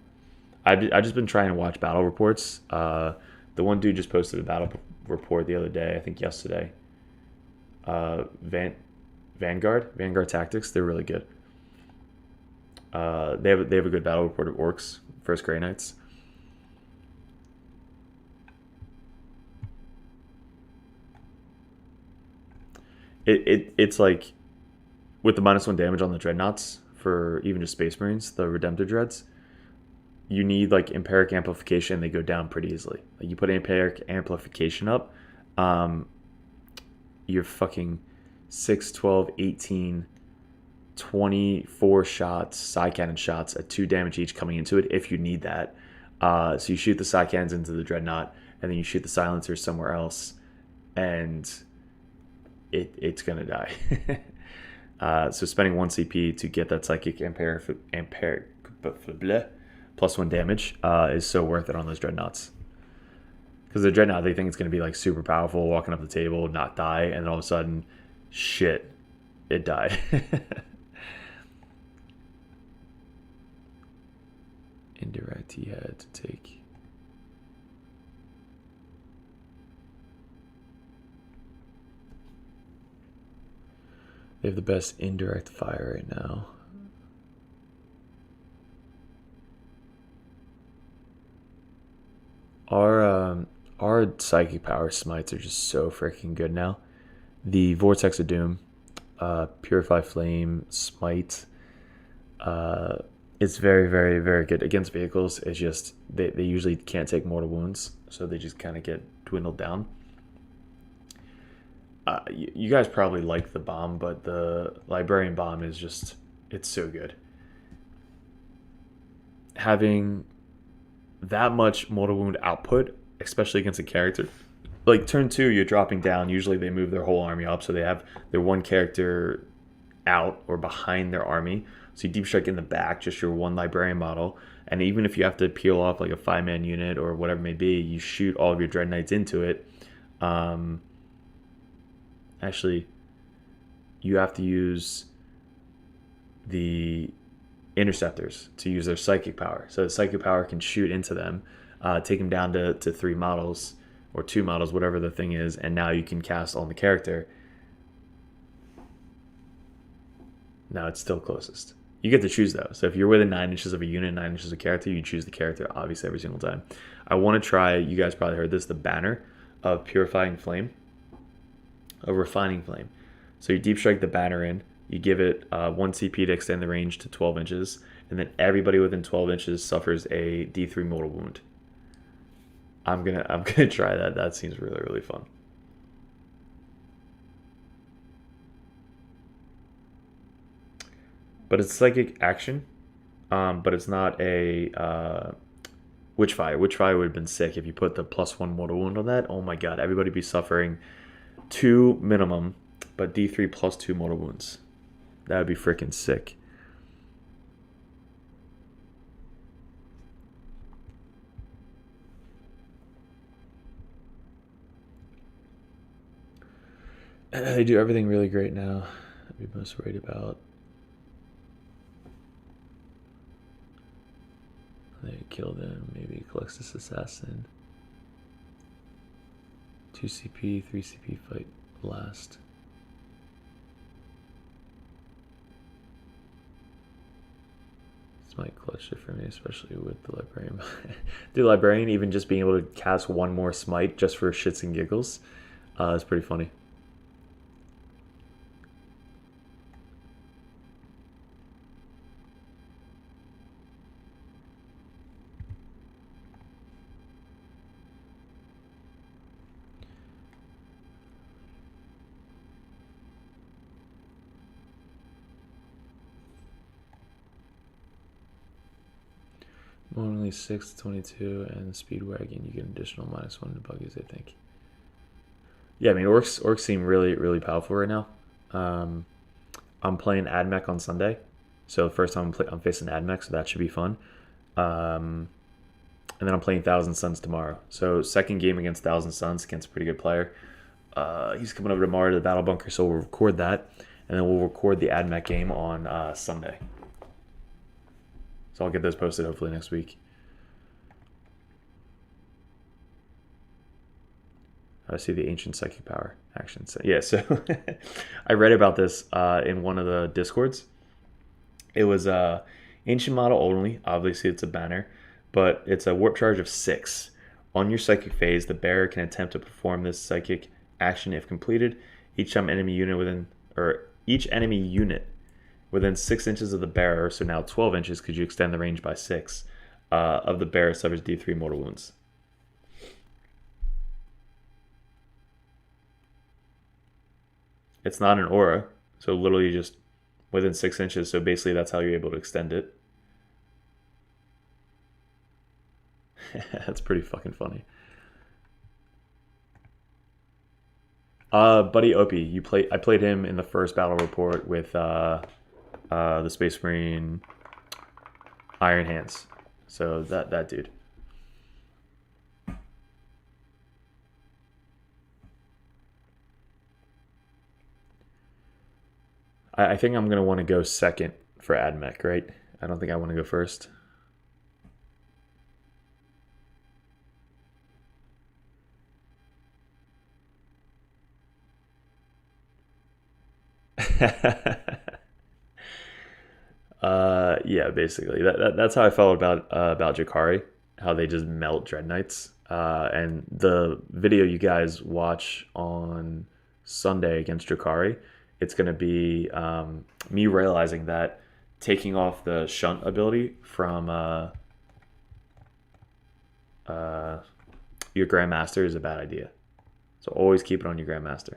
I've just been trying to watch battle reports. The one dude just posted a battle report the other day, I think yesterday. Vanguard Tactics, they're really good. They have a good battle report of orcs, First Grey Knights. It's like with the -1 damage on the dreadnoughts for even just Space Marines, the Redemptor Dreads, you need like Empiric Amplification. They go down pretty easily. Like you put Empiric Amplification up, you're fucking 6, 12, 18, 24 shots, side cannon shots at 2 damage each coming into it if you need that. So you shoot the side cannons into the dreadnought, and then you shoot the silencer somewhere else, and it's gonna die. So spending 1 CP to get that psychic Empiric +1 damage is so worth it on those dreadnoughts. Because the dreadnought, they think it's going to be like super powerful, walking up the table, not die, and then all of a sudden, shit, it died. Indirect he had to take. They have the best indirect fire right now. Psychic Power smites are just so freaking good now. The Vortex of Doom, Purify Flame, Smite. It's very, very, very good against vehicles. It's just they usually can't take mortal wounds, so they just kind of get dwindled down. You guys probably like the bomb, but the Librarian bomb is just, it's so good. Having that much mortal wound output, especially against a character like turn 2, you're dropping down. Usually they move their whole army up, so they have their one character out or behind their army. So you deep strike in the back, just your one Librarian model. And even if you have to peel off like a 5-man unit or whatever it may be, you shoot all of your Dread Knights into it. Actually, you have to use the Interceptors to use their Psychic Power. So the Psychic Power can shoot into them, take them down to 3 models or 2 models, whatever the thing is, and now you can cast on the character. Now it's still closest. You get to choose though. So if you're within 9 inches of a unit, 9 inches of a character, you choose the character obviously every single time. I want to try, you guys probably heard this, the banner of Purifying Flame, of Refining Flame. So you deep strike the banner in, you give it 1 CP to extend the range to 12 inches, and then everybody within 12 inches suffers a D3 mortal wound. I'm gonna try that. That seems really, really fun. But it's psychic action, but it's not a Witchfire. Witchfire would have been sick if you put the +1 mortal wound on that. Oh my god, everybody be suffering 2 minimum, but D3 +2 mortal wounds. That would be freaking sick. They do everything really great now. I'd be most worried about. They kill them, maybe Calixtus Assassin. 2 CP, 3 CP fight blast. This might clutch it for me, especially with the Librarian. The Librarian, even just being able to cast 1 more smite just for shits and giggles, is pretty funny. Only 6, 22, and Speedwagon, you get an additional -1 to buggies, I think. Yeah, I mean, orcs seem really, really powerful right now. I'm playing AdMech on Sunday. So the first time I'm facing AdMech, so that should be fun. And then I'm playing Thousand Suns tomorrow. So second game against Thousand Suns against a pretty good player. He's coming over tomorrow to the Battle Bunker, so we'll record that. And then we'll record the AdMech game on Sunday. So I'll get those posted hopefully next week. I see the Ancient Psychic Power action. So, yeah, so I read about this in one of the Discords. It was Ancient model only. Obviously, it's a banner, but it's a warp charge of 6. On your Psychic phase, the bearer can attempt to perform this Psychic action if completed. Each enemy unit within 6 inches of the bearer, so now 12 inches because you extend the range by 6, of the bearer suffers D3 mortal wounds. It's not an aura, so literally just within 6 inches, so basically that's how you're able to extend it. That's pretty fucking funny. Buddy Opie, I played him in the first battle report with the Space Marine Iron Hands. So that dude. I think I'm gonna want to go second for AdMech, right? I don't think I want to go first. Yeah, basically that's how I felt about Jakari, how they just melt Dread Knights. And the video you guys watch on Sunday against Drakari, it's going to be me realizing that taking off the shunt ability from your Grandmaster is a bad idea. So always keep it on your Grandmaster.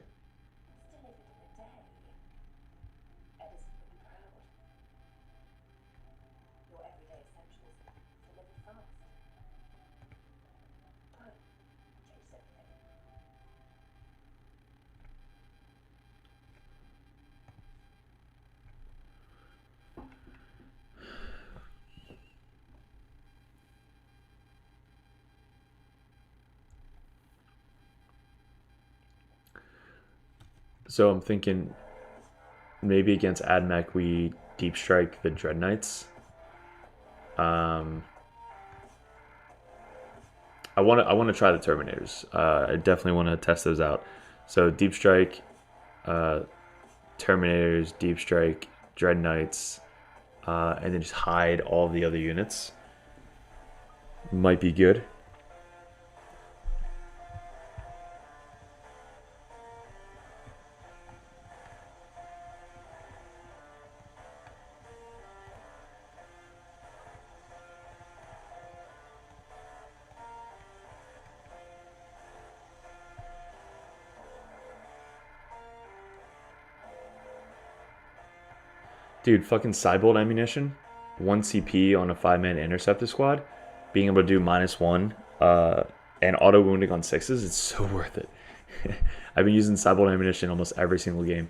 So I'm thinking maybe against AdMech we deep strike the Dread Knights. I want to try the Terminators. I definitely want to test those out. So deep strike, Terminators, deep strike, Dread Knights, and then just hide all the other units. Might be good. Dude, fucking Cybolt ammunition, 1 CP on a 5-man interceptor squad, being able to do -1 and auto wounding on 6s, it's so worth it. I've been using Cybolt ammunition almost every single game.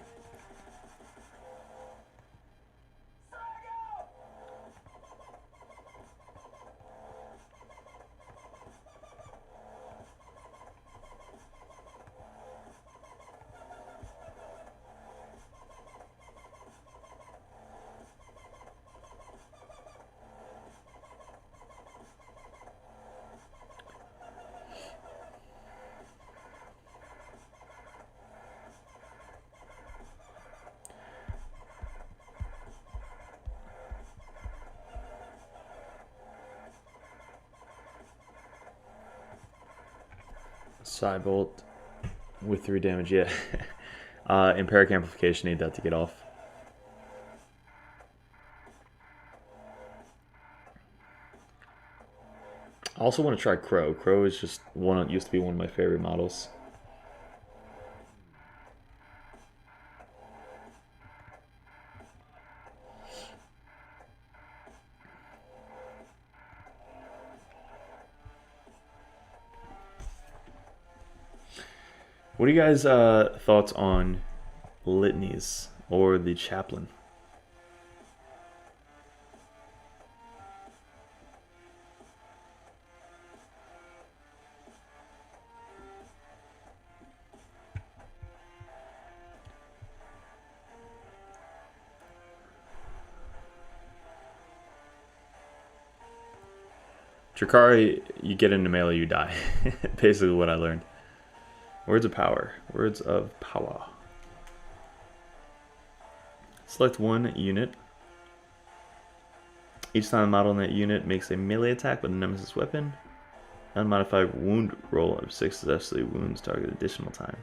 Cybolt with 3 damage, yeah. Empiric amplification, need that to get off. I also want to try Crow. Crow is just used to be one of my favorite models. What are you guys' thoughts on litanies or the chaplain? Drakari, you get into melee, you die. Basically what I learned. Words of power. Words of power. Select one unit. Each time a model in that unit makes a melee attack with a nemesis weapon, unmodified wound roll of 6 successfully wounds target additional time.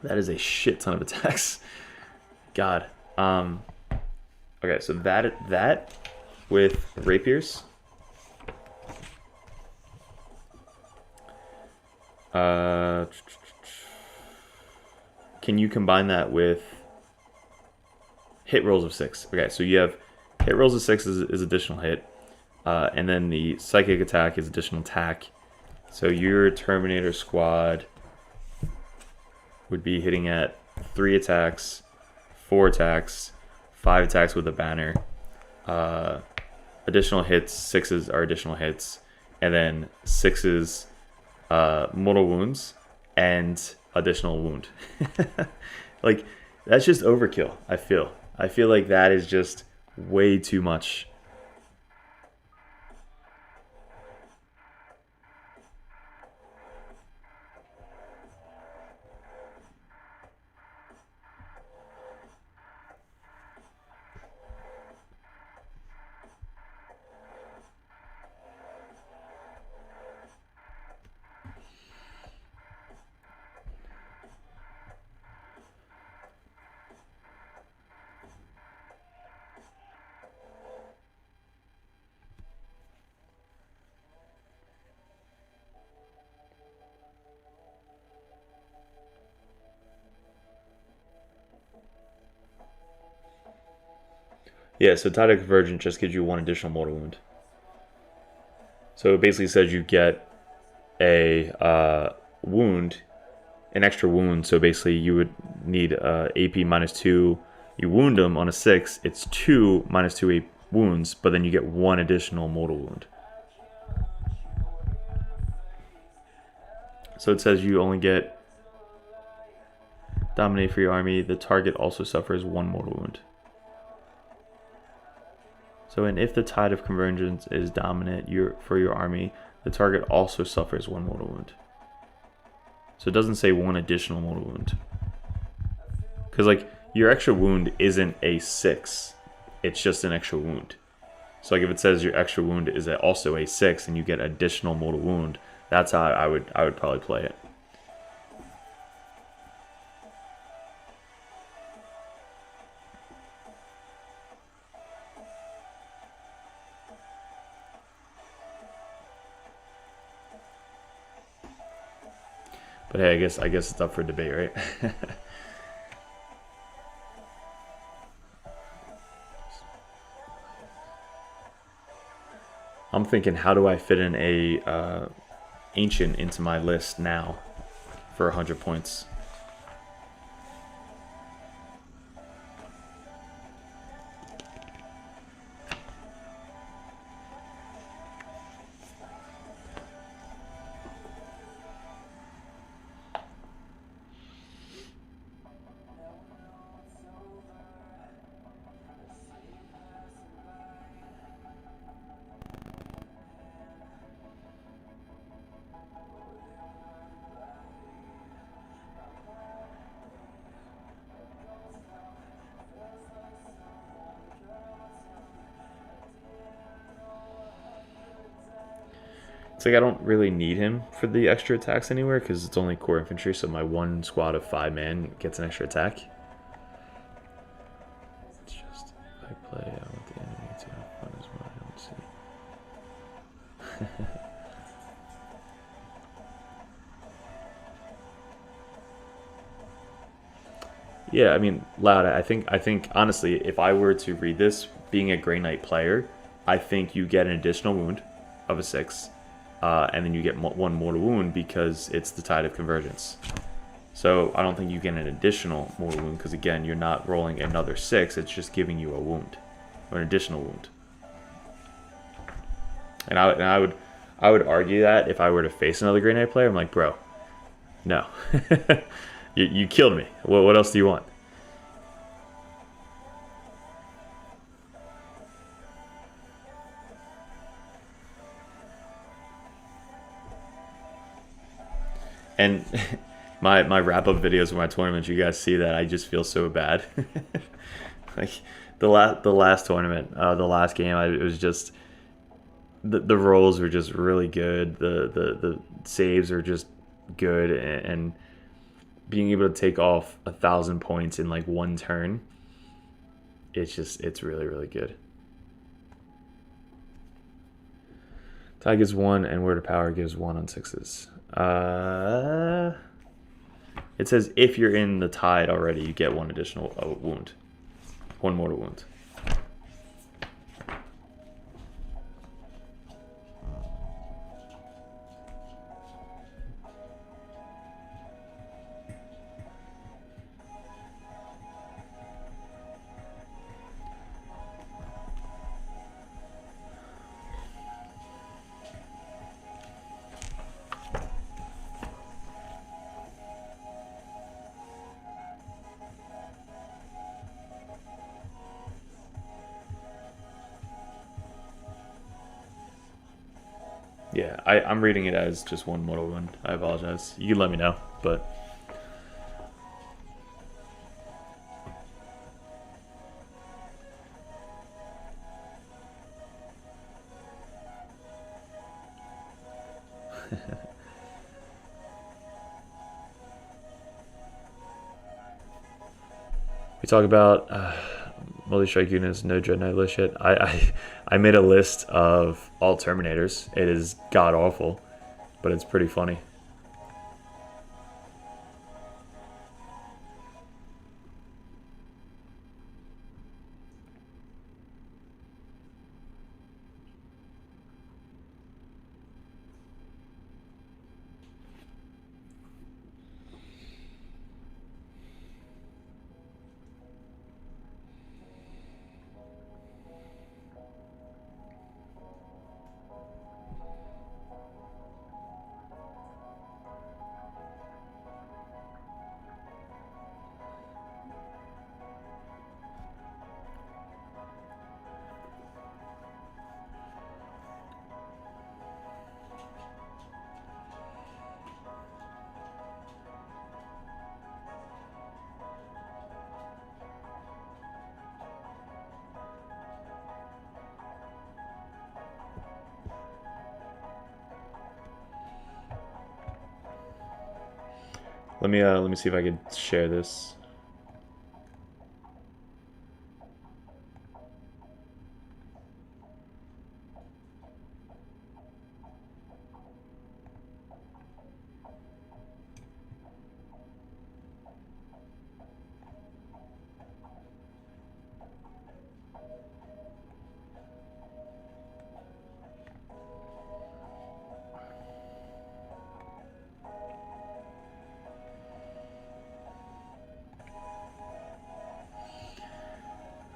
That is a shit ton of attacks. God. Okay, so that with rapiers. Can you combine that with hit rolls of 6? Okay, so you have hit rolls of 6 is additional hit, and then the psychic attack is additional attack. So your Terminator squad would be hitting at 3 attacks, 4 attacks, 5 attacks with a banner. Additional hits, 6s are additional hits, and then 6s mortal wounds and additional wound. Like, that's just overkill, I feel. I feel like that is just way too much. Yeah, so Tide of Convergence just gives you one additional mortal wound. So it basically says you get a wound, an extra wound. So basically you would need AP -2. You wound them on a 6, it's 2 -2 AP wounds, but then you get one additional mortal wound. So it says you only get dominate for your army. The target also suffers one mortal wound. So, and if the Tide of Convergence is dominant for your army, the target also suffers one mortal wound. So it doesn't say one additional mortal wound. Because, like, your extra wound isn't a 6. It's just an extra wound. So, like, if it says your extra wound is also a 6 and you get additional mortal wound, that's how I would probably play it. But hey, I guess it's up for debate, right? I'm thinking, how do I fit in a ancient into my list now for 100 points? It's like I don't really need him for the extra attacks anywhere because it's only core infantry, so my one squad of 5 man gets an extra attack. It's just, if I play, I want the enemy to have fun as well. Let's see. Yeah, I mean, Loud, I think honestly, if I were to read this, being a Grey Knight player, I think you get an additional wound of a 6. And then you get one mortal wound because it's the Tide of Convergence. So I don't think you get an additional mortal wound because, again, you're not rolling another 6. It's just giving you a wound or an additional wound. And I would argue that if I were to face another Grey Knight player, I'm like, bro, no, you killed me. What else do you want? And my wrap up videos of my tournaments, you guys see that I just feel so bad. Like the last tournament, the last game, it was just the rolls were just really good. The saves are just good, and being able to take off 1,000 points in like one turn, it's really good. Tie gives 1, and Word of Power gives 1 on 6s. It says if you're in the Tide already, you get one additional wound. One mortal wound. Yeah, I'm reading it as just one mortal wound. I apologize. You can let me know, but... We talk about multi-strike units, no dread knight list yet. I made a list of all Terminators. It is god awful, but it's pretty funny. Let me see if I could share this.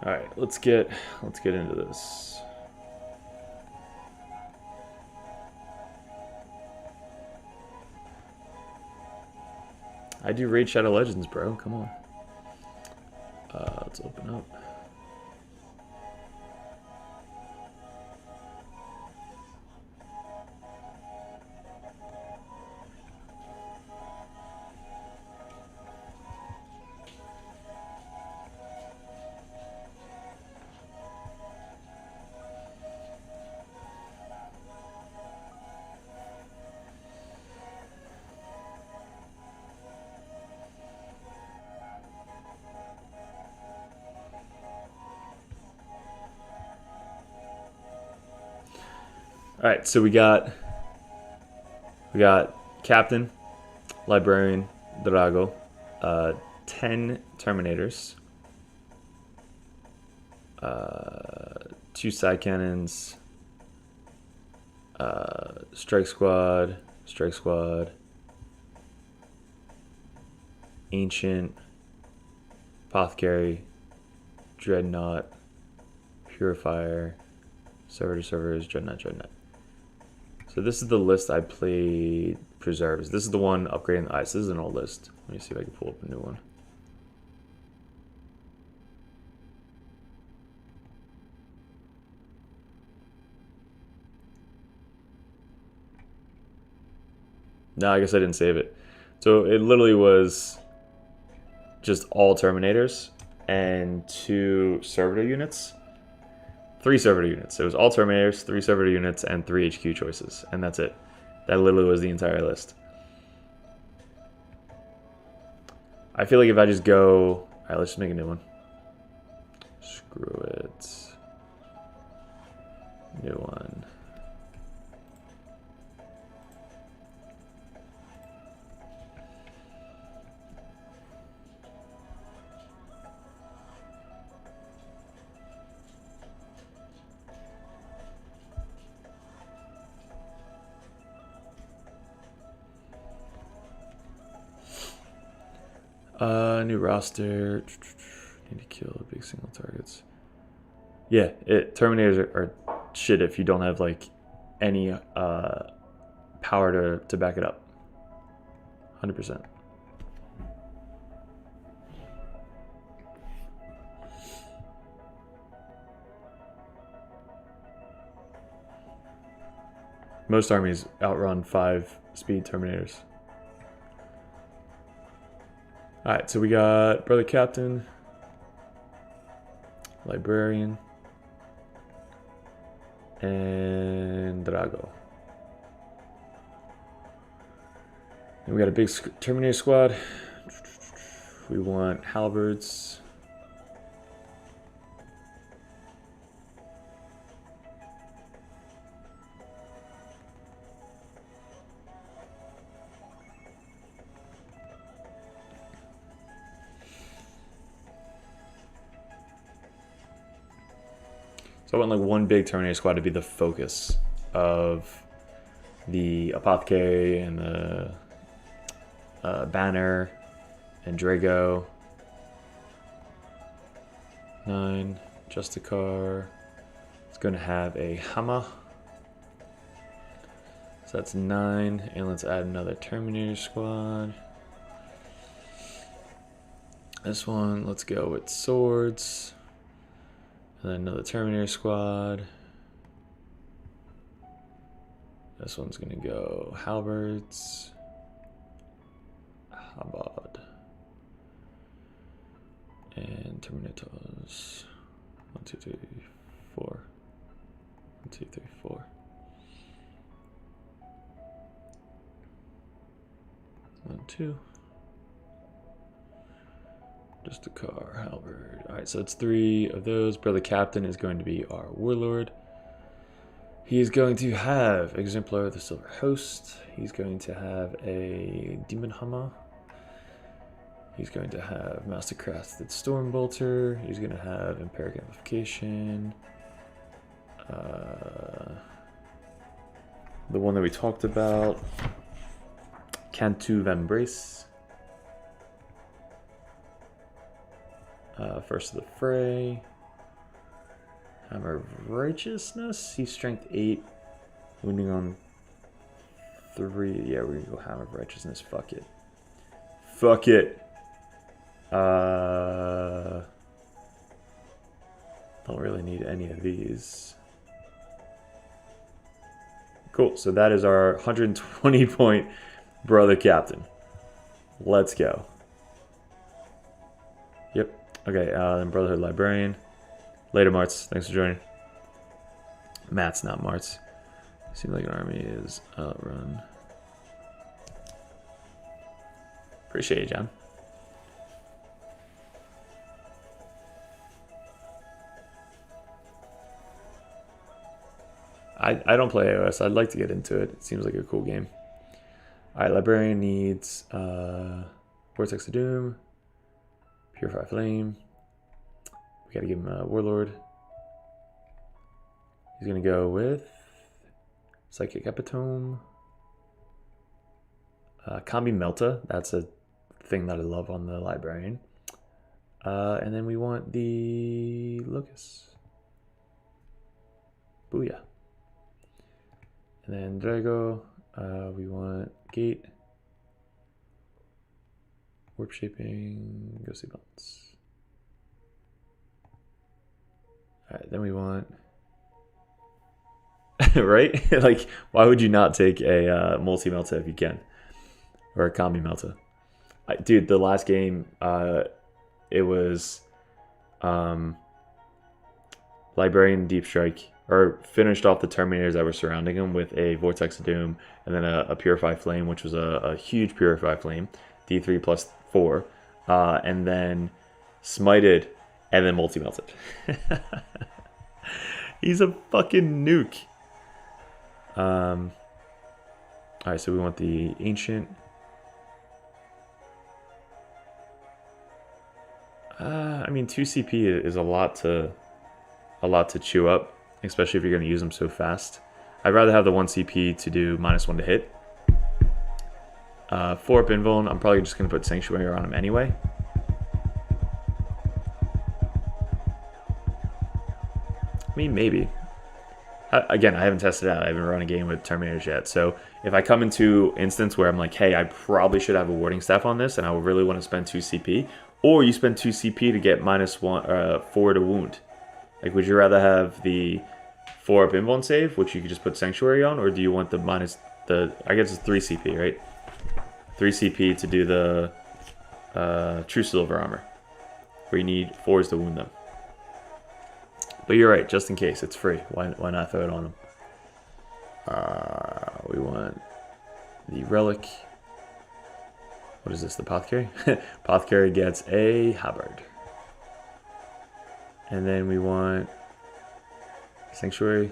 All right, let's get into this. I do Raid Shadow Legends, bro. Come on. Let's open up. All right, so we got Captain, Librarian, Drago, 10 Terminators, 2 side cannons, Strike Squad, Ancient, Apothecary, Dreadnought, Purifier, Server to Servers, Dreadnought. So this is the list I played Preserves. This is the one upgrading the ice. This is an old list. Let me see if I can pull up a new one. No, I guess I didn't save it. So it literally was just all Terminators and 2 Servitor units. 3 Servitor units. It was all Terminators, 3 Servitor units, and 3 HQ choices. And that's it. That literally was the entire list. I feel like if I just go... Alright, let's just make a new one. Screw it. New one. New roster. Need to kill big single targets. Yeah, Terminators are shit if you don't have like any power to back it up. 100%. Most armies outrun 5 speed Terminators. Alright, so we got Brother Captain, Librarian, and Drago. And we got a big Terminator squad. We want halberds. So I want like one big Terminator squad to be the focus of the Apothecary and the Banner and Drago. 9, Justicar. It's going to have a Hammer. So that's 9, and let's add another Terminator squad. This one, let's go with swords. And then another Terminator squad. This one's gonna go halberds. Habad. And Terminators. 1, 2, 3, 4. 1, 2, 3, 4. 1, 2. Justicar, Halberd. Alright, so it's 3 of those. Brother Captain is going to be our Warlord. He is going to have Exemplar of the Silver Host. He's going to have a Demon Hammer. He's going to have Mastercrafted Stormbolter. He's going to have Empiric Amplification. The one that we talked about, Cantu Van Brace. First of the Fray. Hammer of Righteousness. He's strength 8. Wounding on 3. Yeah, we're gonna go Hammer of Righteousness. Fuck it. Fuck it. Don't really need any of these. Cool. So that is our 120 point Brother Captain. Let's go. Yep. Okay. Then Brotherhood Librarian. Later, Martz. Thanks for joining. Matt's not Martz. Seems like an army is outrun. Appreciate you, John. I don't play AOS. I'd like to get into it. It seems like a cool game. Alright, Librarian needs Vortex of Doom, Purify Flame. We gotta give him a Warlord. He's gonna go with Psychic Epitome. Combi Melta. That's a thing that I love on the Librarian. And then we want the Locus. Booyah. And then Drago, we want Gate, Warp Shaping, Ghostly Bounce. Alright, then we want, right? Like, why would you not take a multi-Melta if you can? Or a combi Melta? Dude, the last game, it was Librarian Deep Strike, or finished off the Terminators that were surrounding him with a Vortex of Doom, and then a Purify Flame, which was a huge Purify Flame, D3 plus 4, and then Smited, and then multi-melted. He's a fucking nuke. Alright, so we want the Ancient. I mean, 2 CP is a lot to chew up, especially if you're going to use them so fast. I'd rather have the 1 CP to do -1 to hit. 4 up Invuln, I'm probably just going to put Sanctuary on him anyway. I mean, maybe. Again, I haven't tested it out. I haven't run a game with Terminators yet. So if I come into instance where I'm like, hey, I probably should have a Warding Staff on this, and I really want to spend 2 CP, or you spend 2 CP to get -4 to wound. Like, would you rather have the 4 up Invuln save, which you could just put Sanctuary on, or do you want I guess it's 3 CP, right? 3 CP to do the True Silver Armor, where you need 4s to wound them. But you're right, just in case, it's free. Why not throw it on them? We want the Relic. What is this, the Apothecary? Apothecary gets a Halberd. And then we want Sanctuary.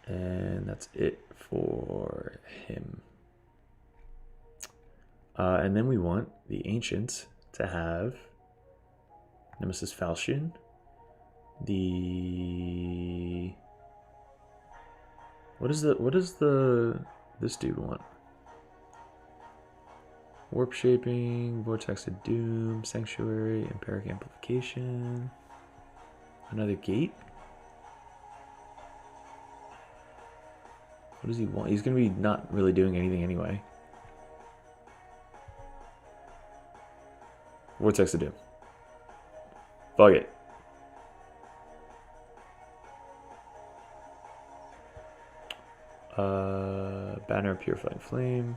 And that's it for him. And then we want the Ancient to have Nemesis Falchion. What does this dude want? Warp Shaping, Vortex of Doom, Sanctuary, Empiric Amplification. Another Gate? What does he want? He's gonna be not really doing anything anyway. Vortex of Doom. Fuck it. Banner of Purifying Flame.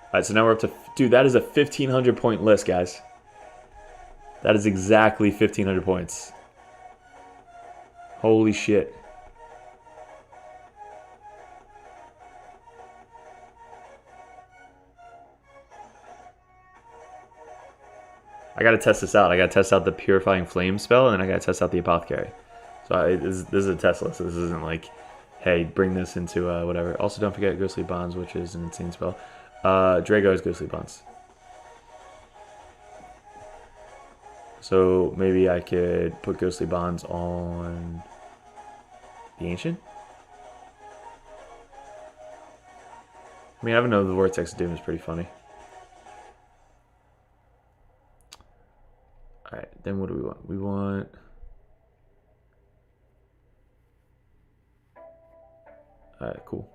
Alright, so now we're up to... Dude, that is a 1,500 point list, guys. That is exactly 1,500 points. Holy shit. I gotta test this out. I gotta test out the Purifying Flame spell, and then I gotta test out the Apothecary. So this is a test list. This isn't like, hey, bring this into whatever. Also, don't forget Ghostly Bonds, which is an insane spell. Drago is Ghostly Bonds. So maybe I could put Ghostly Bonds on the Ancient. I mean, I don't know. The Vortex of Doom is pretty funny. All right, then what do we want? We want. All right, cool.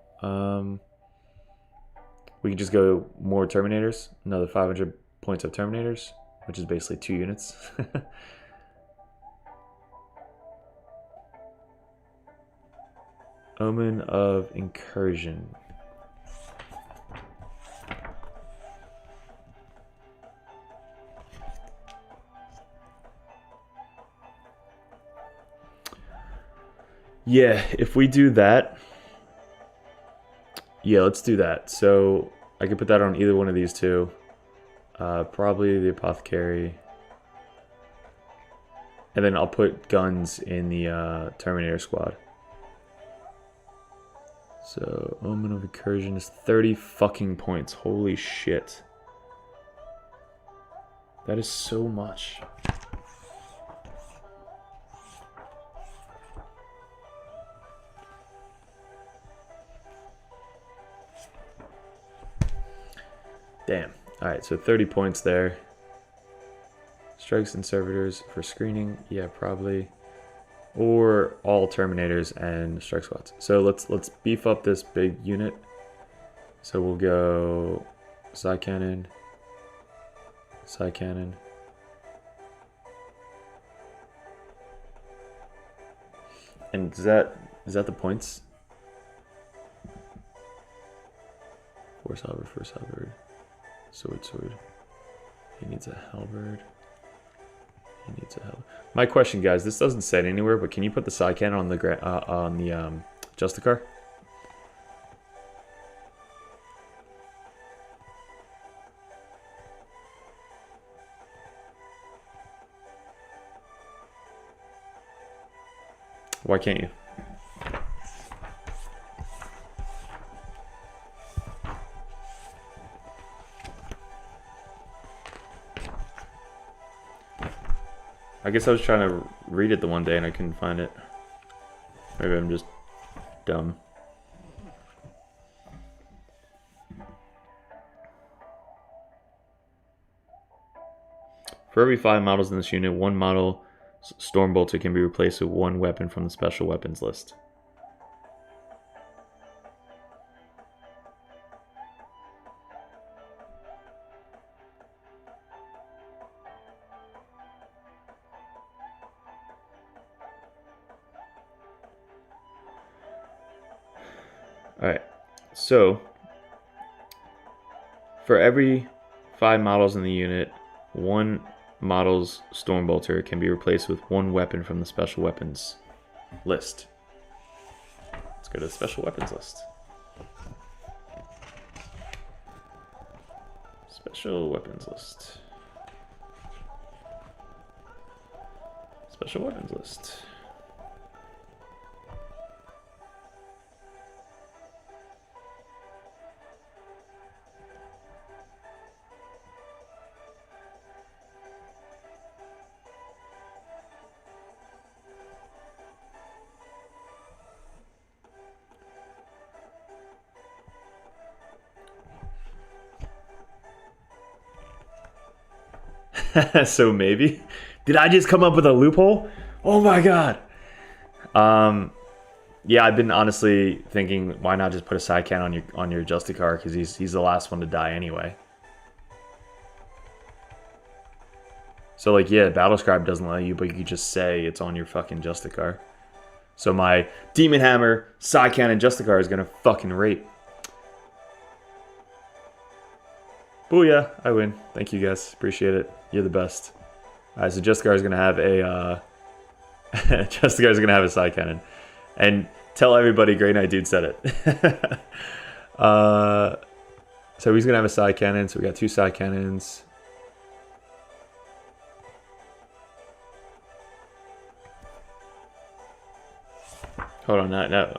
We can just go more Terminators. Another 500 points of Terminators, which is basically 2 units. Omen of Incursion. Yeah, if we do that, yeah, let's do that. So I could put that on either one of these two. Probably the Apothecary. And then I'll put guns in the Terminator squad. So Omen of Incursion is 30 fucking points. Holy shit. That is so much. Damn. Alright, so 30 points there. Strikes and Servitors for screening. Yeah, probably. Or all Terminators and Strike Squads. So let's beef up this big unit. So we'll go Psy Cannon. Psy Cannon. And is that the points? Force Halberd. Sword. He needs a halberd. My question, guys, this doesn't say it anywhere, but can you put the Psy Cannon on the Justicar? Why can't you? I guess I was trying to read it the one day and I couldn't find it. Maybe I'm just dumb. For every 5 models in this unit, 1 model Stormbolter can be replaced with 1 weapon from the special weapons list. Alright, so for every 5 models in the unit, 1 model's Stormbolter can be replaced with 1 weapon from the special weapons list. Let's go to the special weapons list. Special weapons list. Special weapons list. So maybe, did I just come up with a loophole? Oh my god. Yeah, I've been honestly thinking, why not just put a Psy Cannon on your Justicar, because he's the last one to die anyway. So like, yeah, Battlescribe doesn't let you, but you could just say it's on your fucking Justicar. So my Demon Hammer, Psy Cannon, Justicar is gonna fucking rape. Booyah, I win. Thank you guys, appreciate it. You're the best. Alright, so Justicar is gonna have a Justicar is gonna have a Psy Cannon. And tell everybody Grey Knight Dude said it. So he's gonna have a Psy Cannon, so we got 2 Psy Cannons. Hold on, no.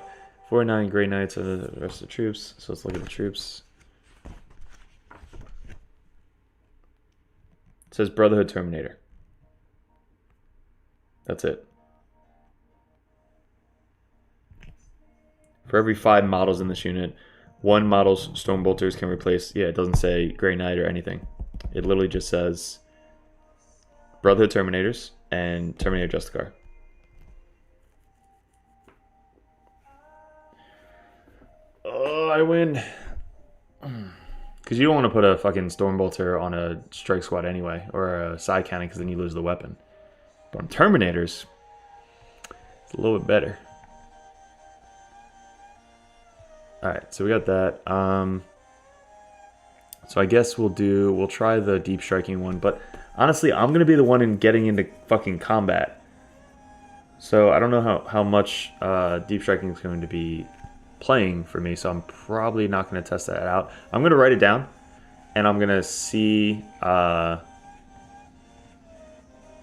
49 Grey Knights are the rest of the troops. So let's look at the troops. It says Brotherhood Terminator. That's it. For every 5 models in this unit, 1 model's Stormbolters can replace... Yeah, it doesn't say Grey Knight or anything. It literally just says Brotherhood Terminators and Terminator Justicar. Oh, I win. Because you don't want to put a fucking Stormbolter on a strike squad anyway, or a side cannon, because then you lose the weapon. But on Terminators, it's a little bit better. Alright, so we got that. So I guess we'll try the deep striking one, but honestly, I'm going to be the one in getting into fucking combat. So I don't know how much deep striking is going to be playing for me, so I'm probably not going to test that out. I'm going to write it down, and I'm going to see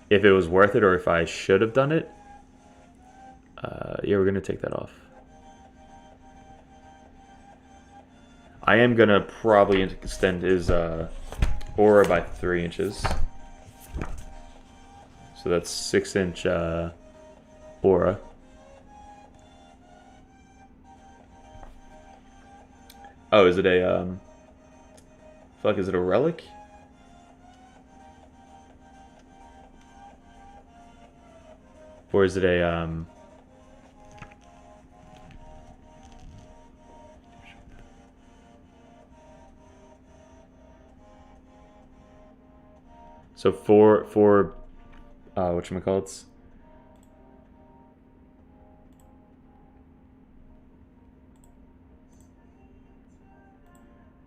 if it was worth it or if I should have done it. Yeah, we're going to take that off. I am going to probably extend his aura by 3 inches. So that's 6-inch aura. Oh, is it a fuck, is it a relic? Or is it a so for whatchamacallits?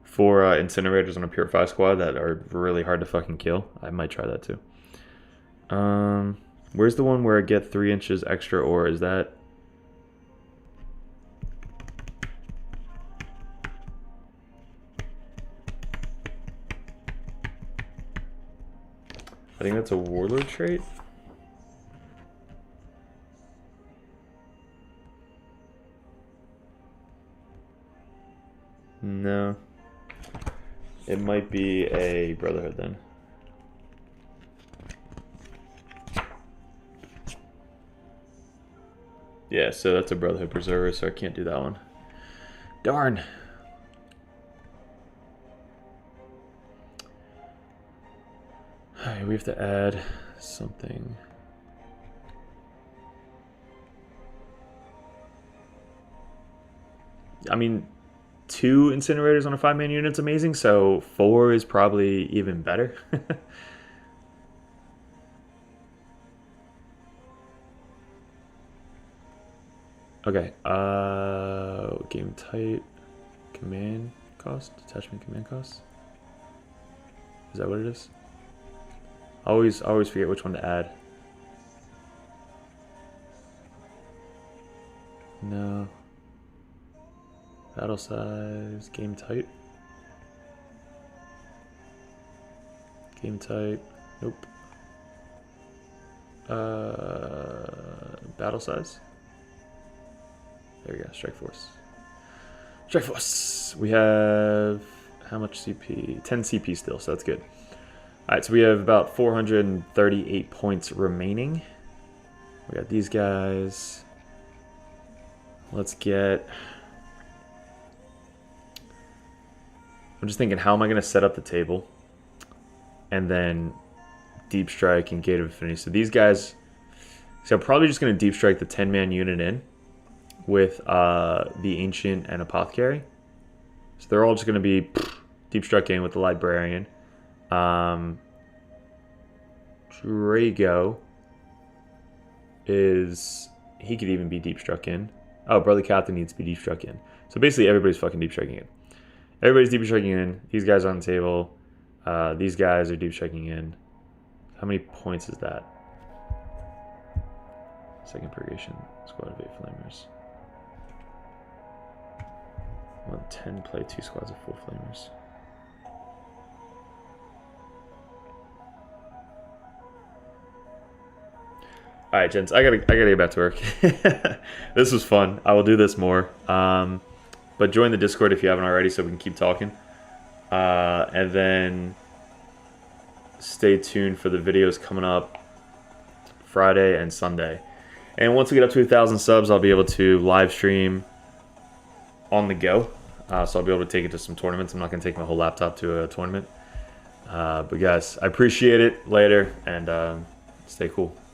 For incinerators on a Purify squad that are really hard to fucking kill. I might try that too. Where's the one where I get 3 inches extra, or is that... I think that's a warlord trait. No. It might be a Brotherhood then. Yeah, so that's a Brotherhood Preserver, so I can't do that one. Darn. Alright, we have to add something. I mean, 2 incinerators on a 5-man unit's amazing, so 4 is probably even better. Okay, game type, command cost, detachment command cost. Is that what it is? I always forget which one to add. No. Battle size, game type. Game type, nope. Battle size. There we go, Strike Force. Strike Force! We have, how much CP? 10 CP still, so that's good. Alright, so we have about 438 points remaining. We got these guys. Let's get... I'm just thinking, how am I going to set up the table? And then Deep Strike and Gate of Affinity. So these guys... So I'm probably just going to Deep Strike the 10-man unit in with the Ancient and Apothecary. So they're all just going to be Deep Striking with the Librarian. Drago is... He could even be Deep Struck in. Oh, Brother Captain needs to be Deep Struck in. So basically everybody's fucking Deep Striking in. Everybody's Deep Striking in. These guys are on the table. These guys are Deep Striking in. How many points is that? Second Purgation, squad of 8 Flamers. 110 play 2 squads of 4 Flamers. All right, gents. I gotta get back to work. This was fun. I will do this more. But join the Discord if you haven't already, so we can keep talking. And then stay tuned for the videos coming up Friday and Sunday. And once we get up to 1,000 subs, I'll be able to live stream on the go. So I'll be able to take it to some tournaments. I'm not going to take my whole laptop to a tournament. But guys, I appreciate it. Later, and stay cool.